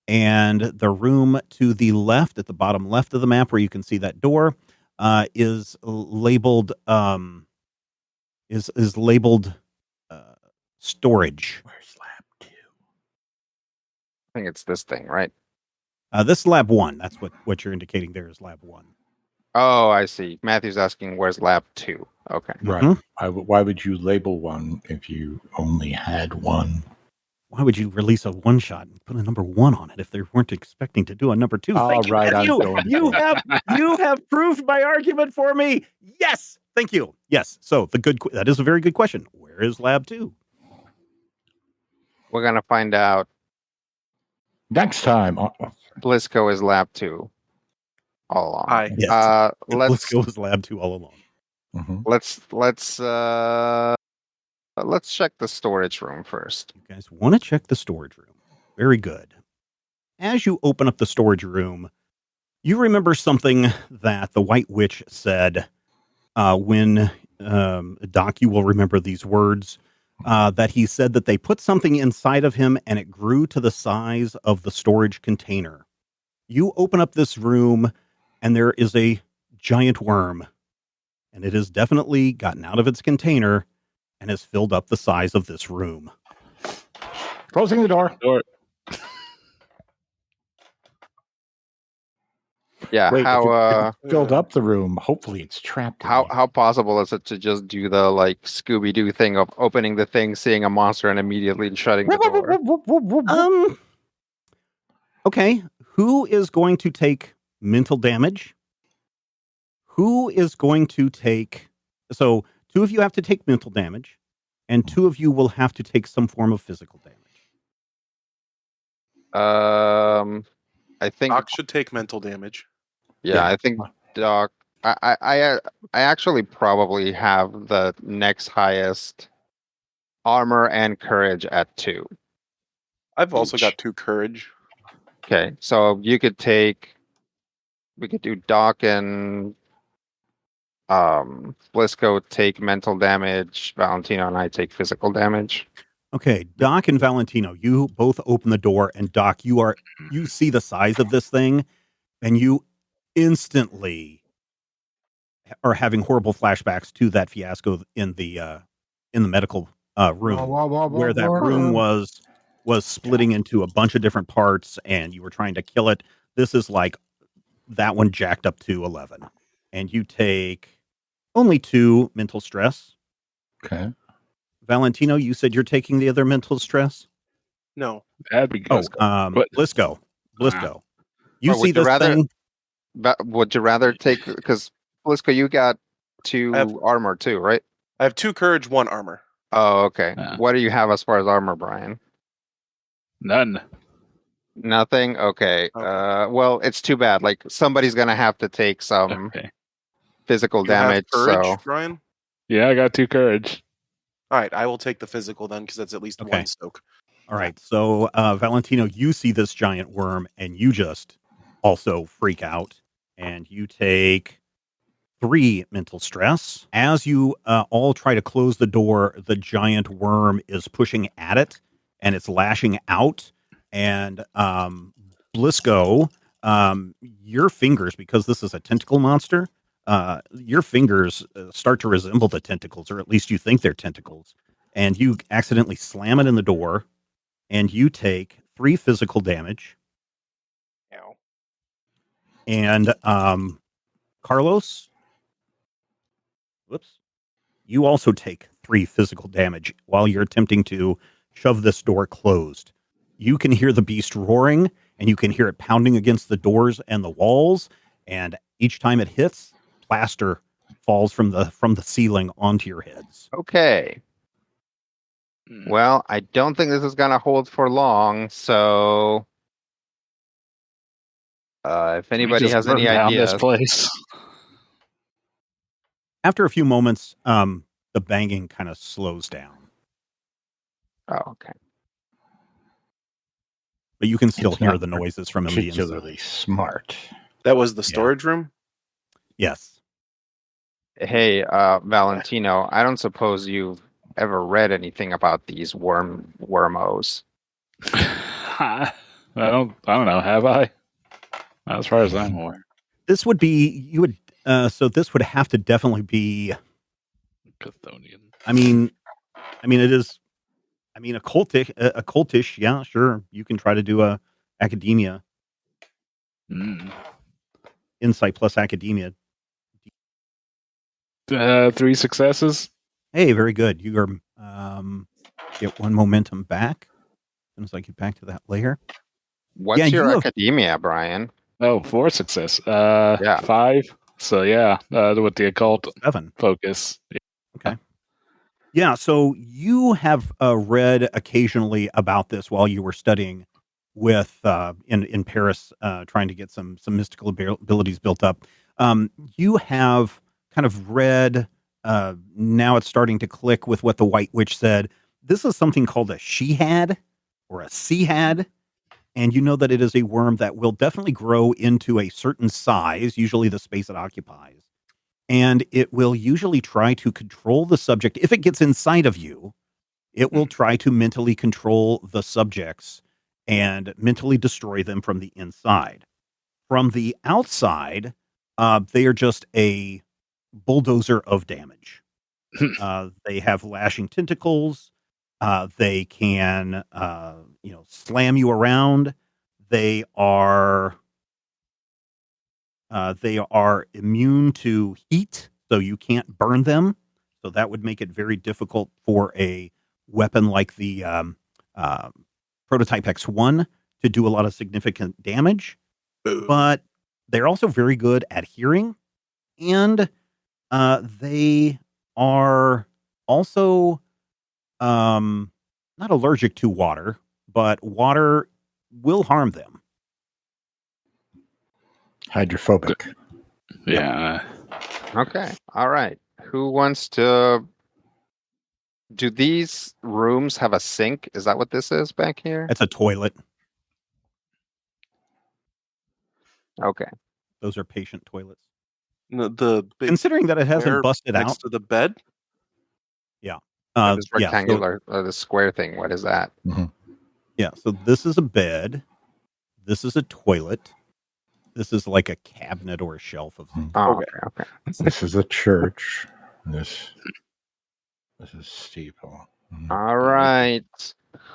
and the room to the left, at the bottom left of the map, where you can see that door, is labeled is labeled storage. Where's lab 2? I think it's this thing, right? This is Lab 1. That's what you're indicating there is Lab 1. Oh, I see. Matthew's asking where's lab 2. Okay. Right. Mhm. Why would you label one if you only had one? Why would you release a one shot and put a number 1 on it if they weren't expecting to do a number 2? All Thank you, right, I'm Matthew. going You have proved my argument for me. Yes, thank you. Yes. So that is a very good question. Where is Lab 2? We're gonna find out. Next time. Blisco is lab 2 all along. Hi. Yes. Let's go with Lab 2 all along. Mhm. let's check the storage room first. You guys want to check the storage room. Very good. As you open up the storage room, you remember something that the White Witch said when Doc, you will remember these words, that he said that they put something inside of him and it grew to the size of the storage container. You open up this room and there is a giant worm, and it has definitely gotten out of its container and has filled up the size of this room. Closing the door. Yeah. Wait, if how it filled up the room, hopefully it's trapped. how possible is it to just do the like Scooby Doo thing of opening the thing, seeing a monster, and immediately shutting the door? Okay. Who is going to take mental damage? Who is going to take... So 2 of you have to take mental damage, and 2 of you will have to take some form of physical damage. I think. Doc should take mental damage. Yeah, I think Doc. I actually probably have the next highest armor and courage at 2. I've also Each. got 2 courage. Okay, so we could do Doc and Blisco take mental damage, Valentino and I take physical damage. Okay, Doc and Valentino, you both open the door, and Doc, you see the size of this thing, and you instantly are having horrible flashbacks to that fiasco in the medical room, where that room was splitting into a bunch of different parts, and you were trying to kill it. This is like that one jacked up to 11, and you take only 2 mental stress. Okay. Valentino, you said you're taking the other mental stress? No. That'd be good. Blisco. You Or see this thing? Would you rather take, because Blisco, you got 2 armor too, right? I have 2 courage, 1 armor. Oh, okay. Yeah. What do you have as far as armor, Brian? None. Nothing? Okay. Okay. Well, it's too bad. Like, somebody's gonna have to take some Okay. physical You have damage. courage, So Brian? Yeah, I got 2 courage. All right, I will take the physical then, because that's at least Okay. 1 soak. All right. So, Valentino, you see this giant worm and you just also freak out and you take 3 mental stress. As you all try to close the door, the giant worm is pushing at it and it's lashing out. And Blisco, your fingers, because this is a tentacle monster, your fingers start to resemble the tentacles, or at least you think they're tentacles. And you accidentally slam it in the door and you take 3 physical damage. Ow. And Carlos, whoops, you also take 3 physical damage while you're attempting to shove this door closed. You can hear the beast roaring, and you can hear it pounding against the doors and the walls. And each time it hits, plaster falls from the ceiling onto your heads. Okay. Well, I don't think this is gonna hold for long. So, if We anybody just has any burned down ideas, this place. After a few moments, the banging kind of slows down, oh, okay. but you can still It's hear not the noises from the inside. particularly smart. That was the storage room? Yes. Hey, Valentino, I don't suppose you've ever read anything about these wormos. I don't know. Have I? Not as far as I'm aware. This would be so this would have to definitely be. Chthonian. I mean, it is. I mean, occultish. Yeah, sure. You can try to do a academia insight plus academia. 3 successes. Hey, very good. You are get 1 momentum back. As soon as I get back to that layer. What's Yeah, your you have- academia, Brian? Oh, 4 success. Yeah. 5. So yeah, with the occult 7. focus. Okay. Yeah, so you have read occasionally about this while you were studying with in Paris, trying to get some mystical abilities built up. You have kind of read. Now it's starting to click with what the White Witch said. This is something called a she-had or a sea-had, and you know that it is a worm that will definitely grow into a certain size, usually the space it occupies. And it will usually try to control the subject. If it gets inside of you, it will try to mentally control the subjects and mentally destroy them from the inside. From the outside, they are just a bulldozer of damage. They have lashing tentacles. They can, slam you around. They are immune to heat, so you can't burn them. So that would make it very difficult for a weapon like the Prototype X1 to do a lot of significant damage. But they're also very good at hearing, and they are also not allergic to water, but water will harm them. Hydrophobic. Yeah. Okay. All right. Who wants to? Do these rooms have a sink? Is that what this is back here? It's a toilet. Okay. Those are patient toilets. No, the big Considering that it hasn't square busted next out. to the bed? This rectangular, the square thing. What is that? So this is a bed. This is a toilet. This is like a cabinet or a shelf of some Oh, Okay. okay. This is a church. This is steeple. All right.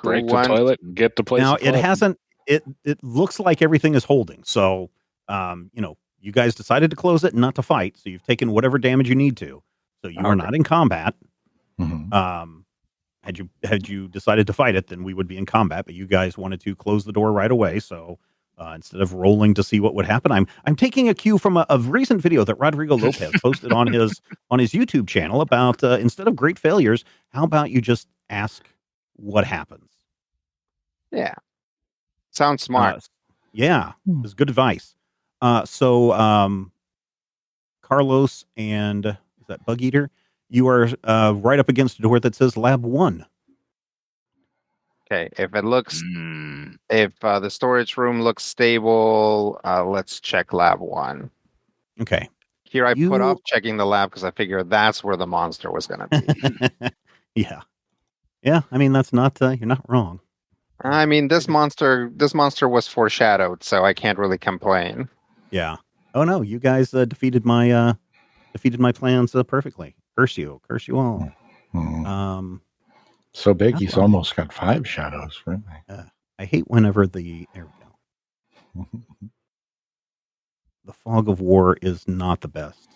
Break the toilet and get the place. Now it afloat. hasn't. It looks like everything is holding. So, you guys decided to close it and not to fight. So you've taken whatever damage you need to. So you are not in combat. Mhm. Had you decided to fight it, then we would be in combat. But you guys wanted to close the door right away. So instead of rolling to see what would happen, I'm taking a cue from a recent video that Rodrigo Lopez posted on his YouTube channel about instead of great failures, how about you just ask what happens? Yeah. Sounds smart. Yeah, it's good advice. So Carlos and is that Bug Eater? You are right up against a door that says Lab 1. Okay, if it looks, Hmm. if the storage room looks stable, let's check lab 1. Okay. Here I put You- off checking the lab because I figure that's where the monster was going to be. Yeah. Yeah, I mean that's not you're not wrong. I mean, this monster was foreshadowed, so I can't really complain. Yeah. Oh no, you guys defeated my plans perfectly. Curse you all. Hmm. So big, How he's do I- almost got 5 shadows, really. I hate whenever there we go. The fog of war is not the best.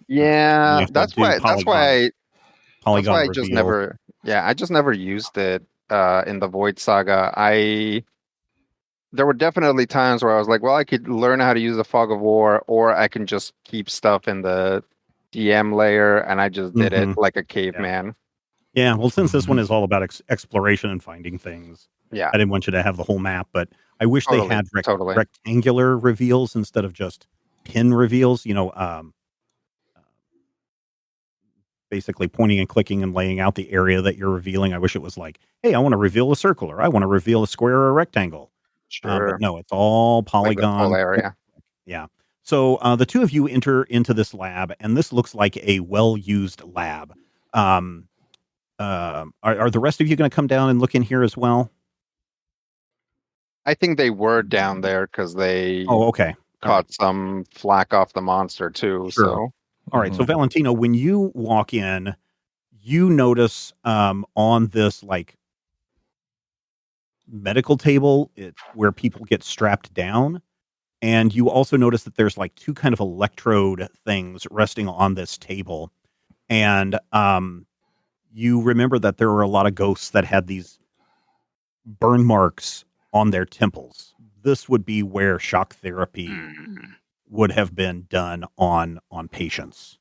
Yeah, You have to that's do why. polygon I just reveal. never. Yeah, I just never used it in the Void Saga. There were definitely times where I was like, well, I could learn how to use the Fog of War, or I can just keep stuff in the DM layer, and I just did it Mhm. like a caveman. Yeah, well, since this one is all about exploration and finding things, Yeah, I didn't want you to have the whole map, but I wish they totally, had totally. rectangular reveals instead of just pin reveals. Basically pointing and clicking and laying out the area that you're revealing. I wish it was like, hey, I want to reveal a circle, or I want to reveal a square or a rectangle. But Sure, no, it's all like the full polygon. area. Yeah. So the two of you enter into this lab, and this looks like a well-used lab. Are the rest of you going to come down and look in here as well? I think they were down there because they Oh, okay. All right. caught some flack off the monster too. Sure. So All right. So, Mhm. Valentino, when you walk in, you notice on this like medical table where people get strapped down. And you also notice that there's like two kind of electrode things resting on this table. And you remember that there were a lot of ghosts that had these burn marks on their temples. This would be where shock therapy would have been done on patients.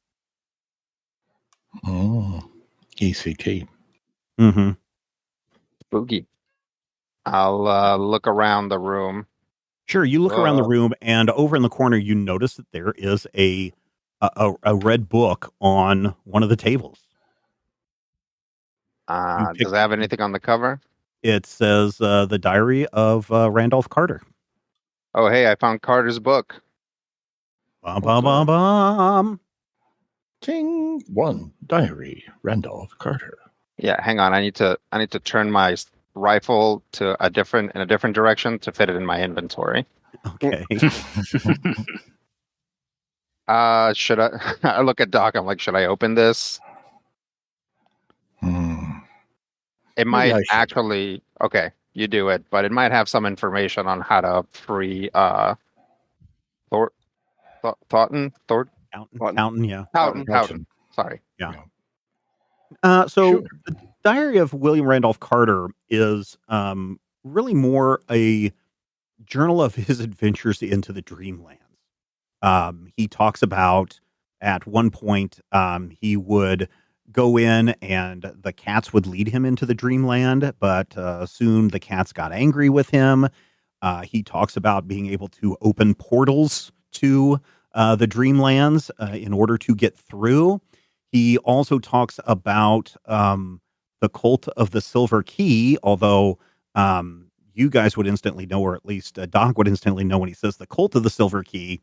ECT. Mm-hmm. spooky. I'll look around the room. Sure. You look around the room, and over in the corner, you notice that there is a red book on one of the tables. Does it have anything on the cover? It says the Diary of Randolph Carter. Oh, hey, I found Carter's book. Bum, bum, bum, bum. Ting. 1 diary. Randolph Carter. Yeah, hang on. I need to turn my rifle to a different direction to fit it in my inventory. Okay. Should I? I look at Doc. I'm like, should I open this? It Maybe might I should. actually. Okay, you do it, but it might have some information on how to free Thornton. Fountain, yeah. Houghton. Sorry. Yeah. Yeah. So Sure. the Diary of William Randolph Carter is really more a journal of his adventures into the dreamlands. He talks about at one point he would go in and the cats would lead him into the dreamland, but soon the cats got angry with him. He talks about being able to open portals to the dreamlands in order to get through. He also talks about the cult of the Silver Key, although you guys would instantly know, or at least Doc would instantly know when he says the cult of the Silver Key.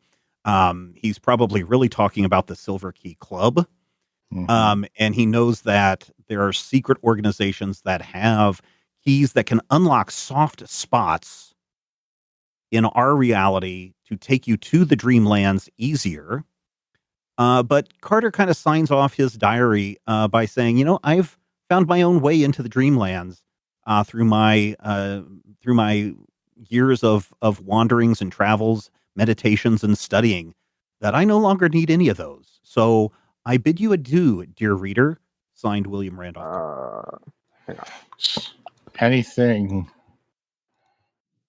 He's probably really talking about the Silver Key Club. And he knows that there are secret organizations that have keys that can unlock soft spots in our reality to take you to the dreamlands easier. But Carter kind of signs off his diary by saying, I've found my own way into the dreamlands through my years of wanderings and travels, meditations and studying, that I no longer need any of those. So I bid you adieu, dear reader. Signed, William Randolph Carter. Hang on. Anything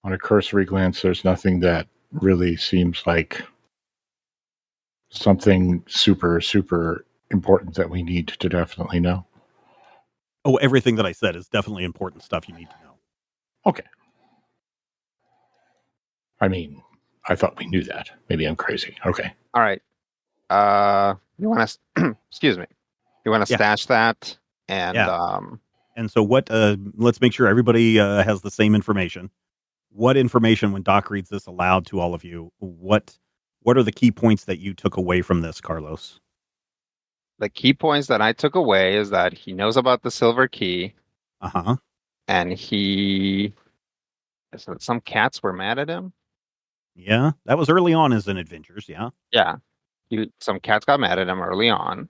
on a cursory glance, there's nothing that really seems like something super, super important that we need to definitely know. Oh, everything that I said is definitely important stuff you need to know. Okay. I mean, I thought we knew that. Maybe I'm crazy. Okay. All right. You want to? Excuse me. You want to Yeah. stash that and Yeah. And so what, let's make sure everybody has the same information. What information, when Doc reads this aloud to all of you, what are the key points that you took away from this, Carlos? The key points that I took away is that he knows about the silver key, Uh-huh. and so some cats were mad at him. Yeah, that was early on as in Adventures, yeah. Yeah, some cats got mad at him early on,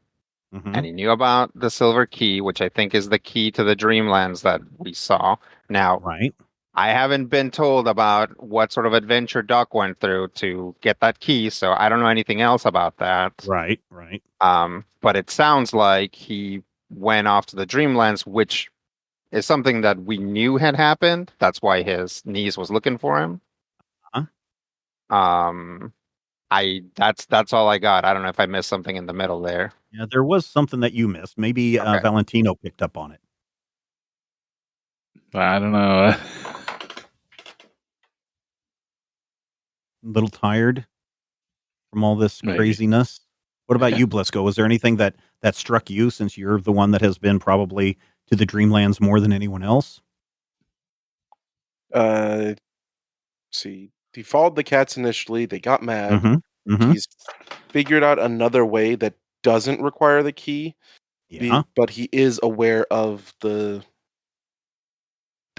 Mhm. and he knew about the silver key, which I think is the key to the Dreamlands that we saw. Now, Right. I haven't been told about what sort of adventure Doc went through to get that key, so I don't know anything else about that. Right. But it sounds like he went off to the Dreamlands, which is something that we knew had happened. That's why his niece was looking for him. Uh-huh. That's all I got. I don't know if I missed something in the middle there. Yeah, there was something that you missed. Maybe Okay. Valentino picked up on it. I don't know. A little tired from all this Maybe. craziness. What about you, Blisco? Was there anything that struck you, since you're the one that has been probably to the Dreamlands more than anyone else? See, he followed the cats initially. They got mad. Mm-hmm. He's figured out another way that doesn't require the key. Yeah. But he is aware of the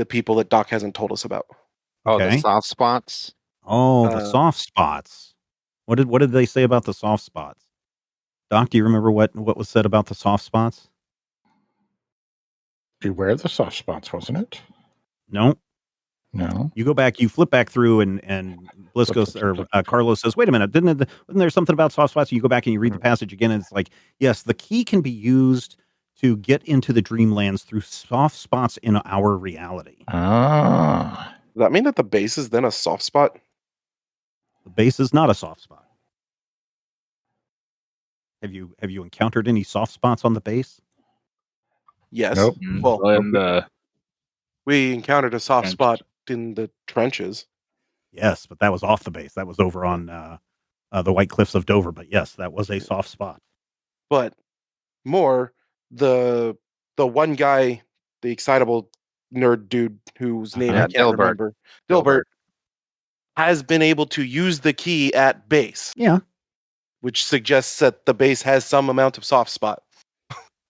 people that Doc hasn't told us about. Oh, the Okay. soft spots. Oh, the soft spots. What did they say about the soft spots? Doc, do you remember what was said about the soft spots? Beware the soft spots, wasn't it? No. No. You go back, you flip back through, and Blisco or Carlos says, "Wait a minute, wasn't there something about soft spots?" You go back and you read the passage again, and it's like, yes, the key can be used to get into the Dreamlands through soft spots in our reality. Ah. Does that mean that the base is then a soft spot? The base is not a soft spot. Have you encountered any soft spots on the base? Yes. Nope. Well, And we encountered a soft Trench. spot in the trenches. Yes, but that was off the base. That was over on the White Cliffs of Dover. But yes, that was a soft spot. But more, the one guy, the excitable nerd dude whose name I can't Dilbert. remember, Dilbert, has been able to use the key at base. Yeah. Which suggests that the base has some amount of soft spot.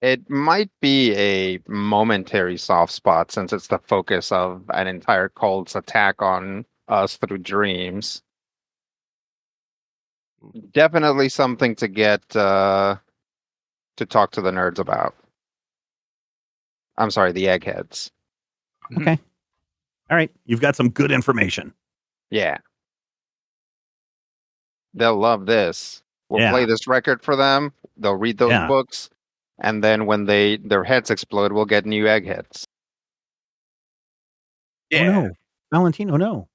It might be a momentary soft spot since it's the focus of an entire cult's attack on us through dreams. Definitely something to get to talk to the nerds about. I'm sorry, the eggheads. Okay. All right. You've got some good information. Yeah. They'll love this. We'll Yeah. play this record for them. They'll read those Yeah. books. And then when their heads explode, we'll get new eggheads. Oh no, Valentino, no.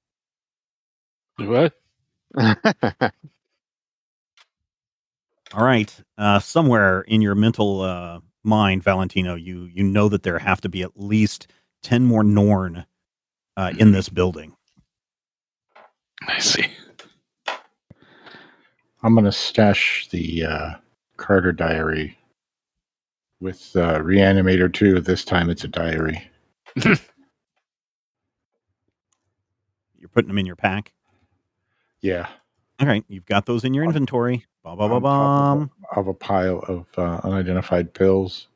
what? All right. Somewhere in your mental mind, Valentino, you know that there have to be at least 10 more Norn in this building. I see. I'm going to stash the Carter diary with Reanimator 2. This time it's a diary. You're putting them in your pack? Yeah. All right. You've got those in your inventory. On top of a pile of unidentified pills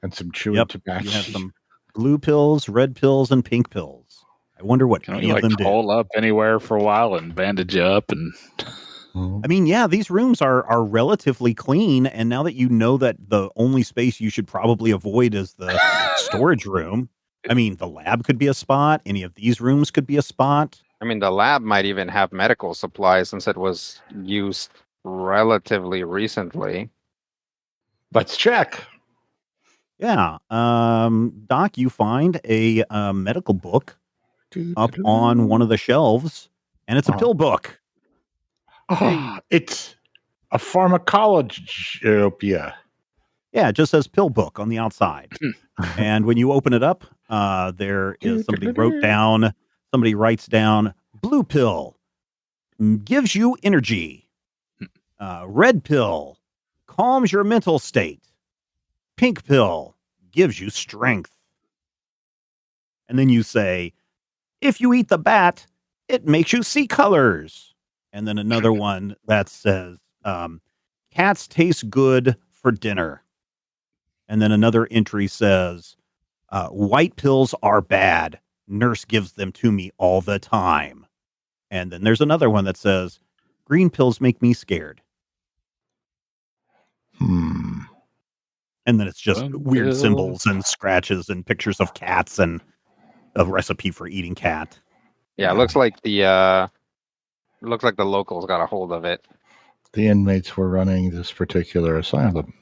and some chewing tobacco. You have some blue pills, red pills, and pink pills. I wonder what Can any we of them do. hole up anywhere for a while and bandage you up and I mean, yeah, these rooms are relatively clean, and now that you know that the only space you should probably avoid is the storage room, I mean, the lab could be a spot. Any of these rooms could be a spot. I mean, the lab might even have medical supplies since it was used relatively recently. Let's check. Yeah. Doc, you find a medical book up on one of the shelves, and it's a pill book. Oh, it's a pharmacologopia. Yeah, it just says pill book on the outside. And when you open it up, there is somebody writes down blue pill gives you energy. Red pill calms your mental state. Pink pill gives you strength. And then you say, if you eat the bat, it makes you see colors. And then another one that says, cats taste good for dinner. And then another entry says, white pills are bad. Nurse gives them to me all the time. And then there's another one that says, green pills make me scared. Hmm. And then it's just Some weird pills. symbols and scratches and pictures of cats and a recipe for eating cat. Yeah, it looks like the locals got a hold of it. The inmates were running this particular asylum.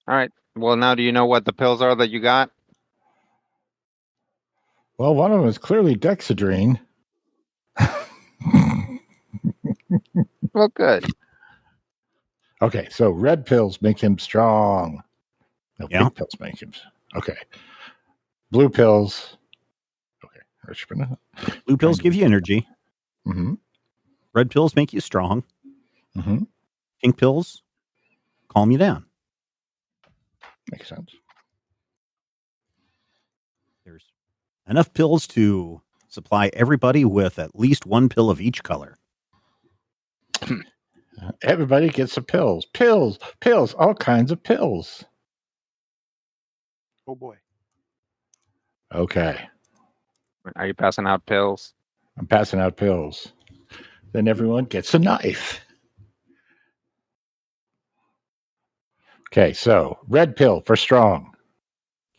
All right. Well, now do you know what the pills are that you got? Well, one of them is clearly Dexedrine. Well, good. Okay, so red pills make him strong. No, Yeah. pink pills make him. Okay. Blue pills. Okay. Richmond. Blue pills give you energy. Mm-hmm. Red pills make you strong. Mm-hmm. Pink pills calm you down. Makes sense. There's enough pills to supply everybody with at least one pill of each color. Everybody gets some pills. Pills. All kinds of pills. Oh boy. Okay. Are you passing out pills? I'm passing out pills. Then everyone gets a knife. Okay, so red pill for strong.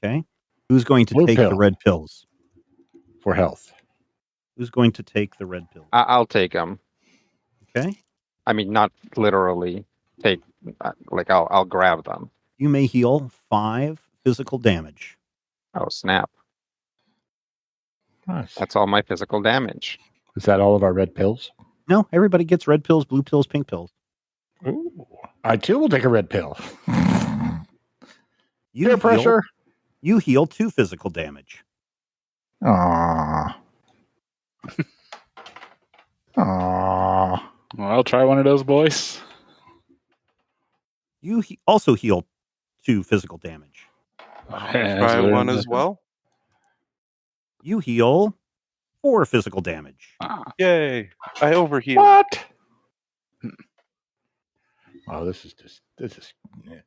Okay. Who's going to Blue take pill. the red pills? For health. Who's going to take the red pills? I'll take them. Okay. I mean, not literally take. I'll grab them. You may heal 5 physical damage. Oh snap! Nice. That's all my physical damage. Is that all of our red pills? No, everybody gets red pills, blue pills, pink pills. Ooh. I too will take a red pill. You Peer heal, pressure. You heal 2 physical damage. Aww. Aww. Well, I'll try one of those, boys. You also heal 2 physical damage. Yeah, Try so one there's as well. You heal 4 physical damage. Yay! I overhealed. What? Oh, this is. Yeah.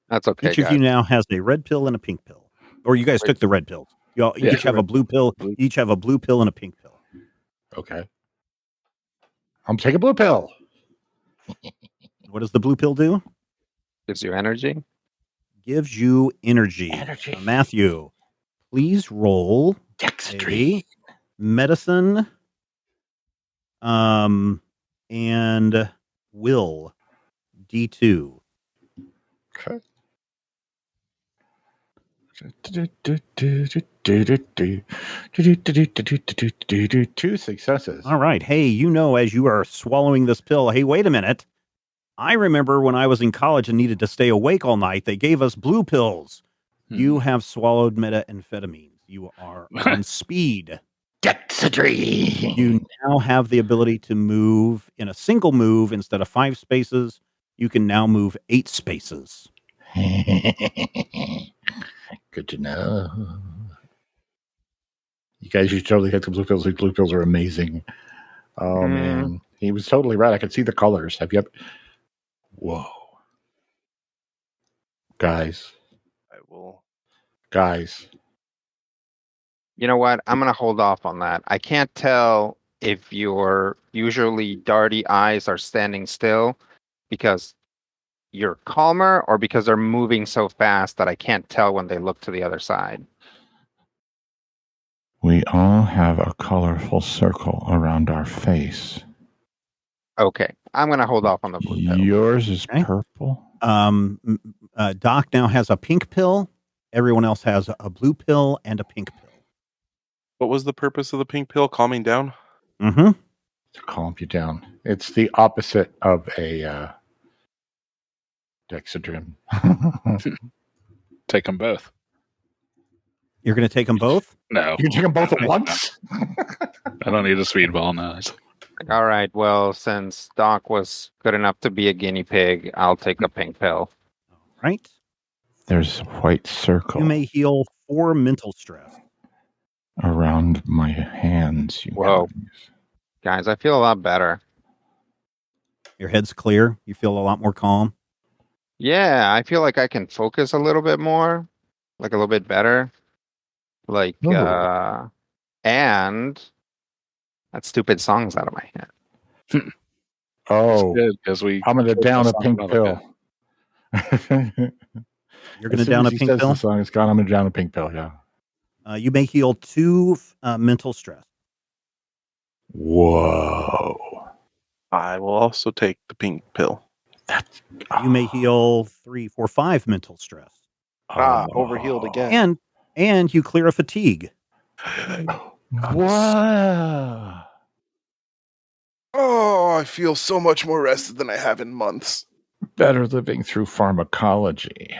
That's okay, Each of guys. you now has a red pill and a pink pill. Or you guys took the red pills. You Yeah. each have a blue pill. Blue. Each have a blue pill and a pink pill. Okay. I'm taking a blue pill. What does the blue pill do? Gives you energy. Gives you energy. Energy. Matthew, please roll Dexedrine. a medicine and will D2. Okay. 2 successes. All right. Hey, as you are swallowing this pill, hey, wait a minute. I remember when I was in college and needed to stay awake all night, they gave us blue pills. You have swallowed methamphetamines. You are on speed. Dexedrine. You now have the ability to move in a single move instead of 5 spaces. You can now move 8 spaces. Good to know. You guys should totally hit the blue pills. These blue pills are amazing. Oh, man. He was totally right. I could see the colors. Have you ever... Whoa. Guys. I will. Guys. You know what? I'm gonna hold off on that. I can't tell if your usually darty eyes are standing still because you're calmer or because they're moving so fast that I can't tell when they look to the other side. We all have a colorful circle around our face. Okay, I'm gonna hold off on the blue pill. Yours is Okay. purple. Doc now has a pink pill. Everyone else has a blue pill and a pink pill. What was the purpose of the pink pill? Calming down? Mm-hmm. To calm you down. It's the opposite of a Dexedrine. Take them both. You're going to take them both? No, You can take them both at once? I don't need a speed ball now. All right, well, since Doc was good enough to be a guinea pig, I'll take the pink pill. All right. There's a white circle. You may heal 4 mental stress. Around my hands, you Whoa. guys. Guys, I feel a lot better. Your head's clear. You feel a lot more calm. Yeah, I feel like I can focus a little bit more, like a little bit better. Like, Ooh. and that stupid song's out of my head. Oh, because we I'm going to chose down that a song pink while pill. ago. You're As going to soon down as a he pink says pill. the song is gone, I'm going to down a pink pill, yeah. You may heal 2 mental stress. Whoa. I will also take the pink pill. That's, You may heal 3, 4, 5 mental stress. Overhealed again. And you clear a fatigue. Wow. Oh, I feel so much more rested than I have in months. Better living through pharmacology.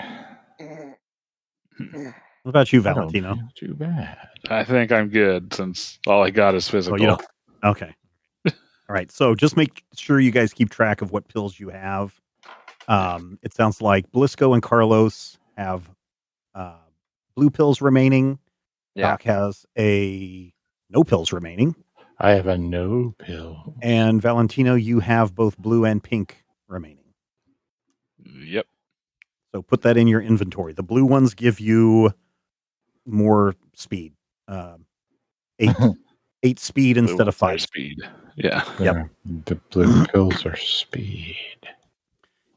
What about you, I don't Valentino? feel too bad. I think I'm good since all I got is Oh, physical. you don't. Okay. All right. So just make sure you guys keep track of what pills you have. It sounds like Blisco and Carlos have blue pills remaining. Yeah. Doc has a no pills remaining. I have a no pill. And Valentino, you have both blue and pink remaining. Yep. So put that in your inventory. The blue ones give you more speed. 8 speed instead of 5 speed. Yeah. Yep. The blue pills are speed.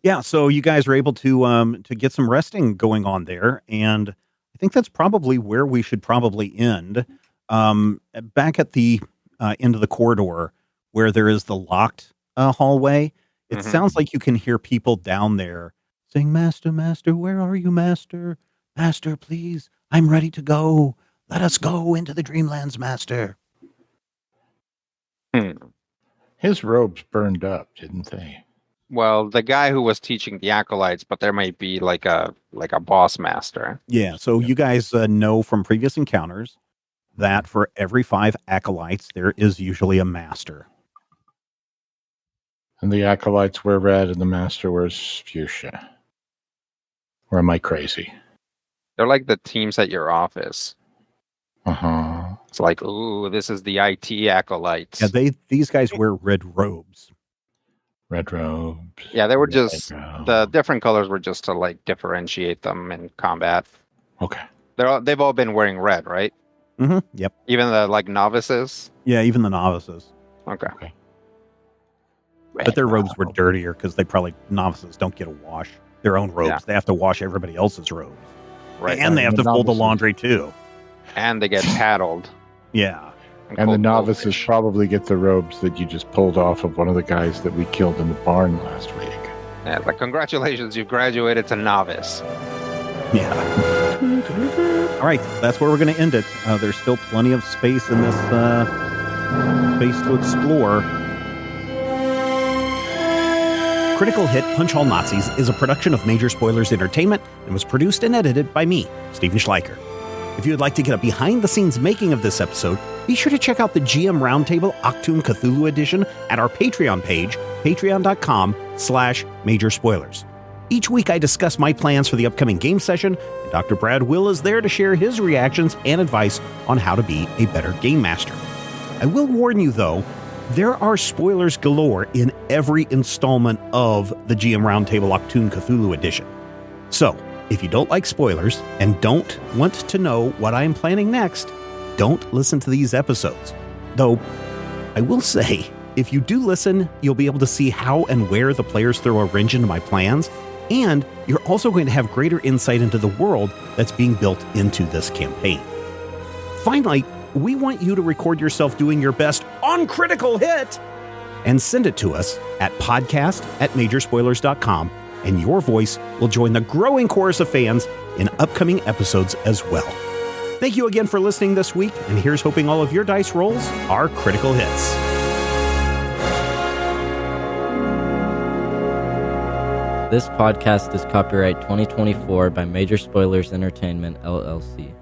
Yeah, so you guys are able to get some resting going on there, and I think that's probably where we should probably end. Back at the end of the corridor where there is the locked hallway, it Mhm. sounds like you can hear people down there saying, "Master, Master, where are you, Master? Master, please, I'm ready to go. Let us go into the Dreamlands, Master." His robes burned up, didn't they? Well, the guy who was teaching the acolytes, but there might be like a boss master. Yeah, so you guys know from previous encounters that for every 5 acolytes, there is usually a master. And the acolytes wear red and the master wears fuchsia. Or am I crazy? They're like the teams at your office. Uh-huh. It's like, ooh, this is the IT acolytes. Yeah, these guys wear red robes. Red robes. Yeah, they were red just robes. the different colors were just to like differentiate them in combat. Okay. They've all been wearing red, right? Mm-hmm. Yep. Even the like novices. Yeah, even the novices. Okay. But their robes were dirtier because novices don't get a wash. Their own robes. Yeah. They have to wash everybody else's robes. Right. And they have to fold the laundry too. And they get paddled. Yeah. And the cold novices fish. probably get the robes that you just pulled off of one of the guys that we killed in the barn last week. Yeah, like congratulations, you've graduated to novice. Yeah. All right, that's where we're going to end it. There's still plenty of space in this space to explore. Critical Hit Punch All Nazis is a production of Major Spoilers Entertainment and was produced and edited by me, Steven Schleicher. If you would like to get a behind-the-scenes making of this episode, be sure to check out the GM Roundtable Octoon Cthulhu Edition at our Patreon page, patreon.com/Major Spoilers. Each week I discuss my plans for the upcoming game session, and Dr. Brad Will is there to share his reactions and advice on how to be a better game master. I will warn you, though, there are spoilers galore in every installment of the GM Roundtable Octoon Cthulhu Edition. So, if you don't like spoilers and don't want to know what I'm planning next, don't listen to these episodes. Though, I will say, if you do listen, you'll be able to see how and where the players throw a wrench into my plans, and you're also going to have greater insight into the world that's being built into this campaign. Finally, we want you to record yourself doing your best on Critical Hit and send it to us at podcast@majorspoilers.com, and your voice will join the growing chorus of fans in upcoming episodes as well. Thank you again for listening this week, and here's hoping all of your dice rolls are critical hits. This podcast is copyright 2024 by Major Spoilers Entertainment, LLC.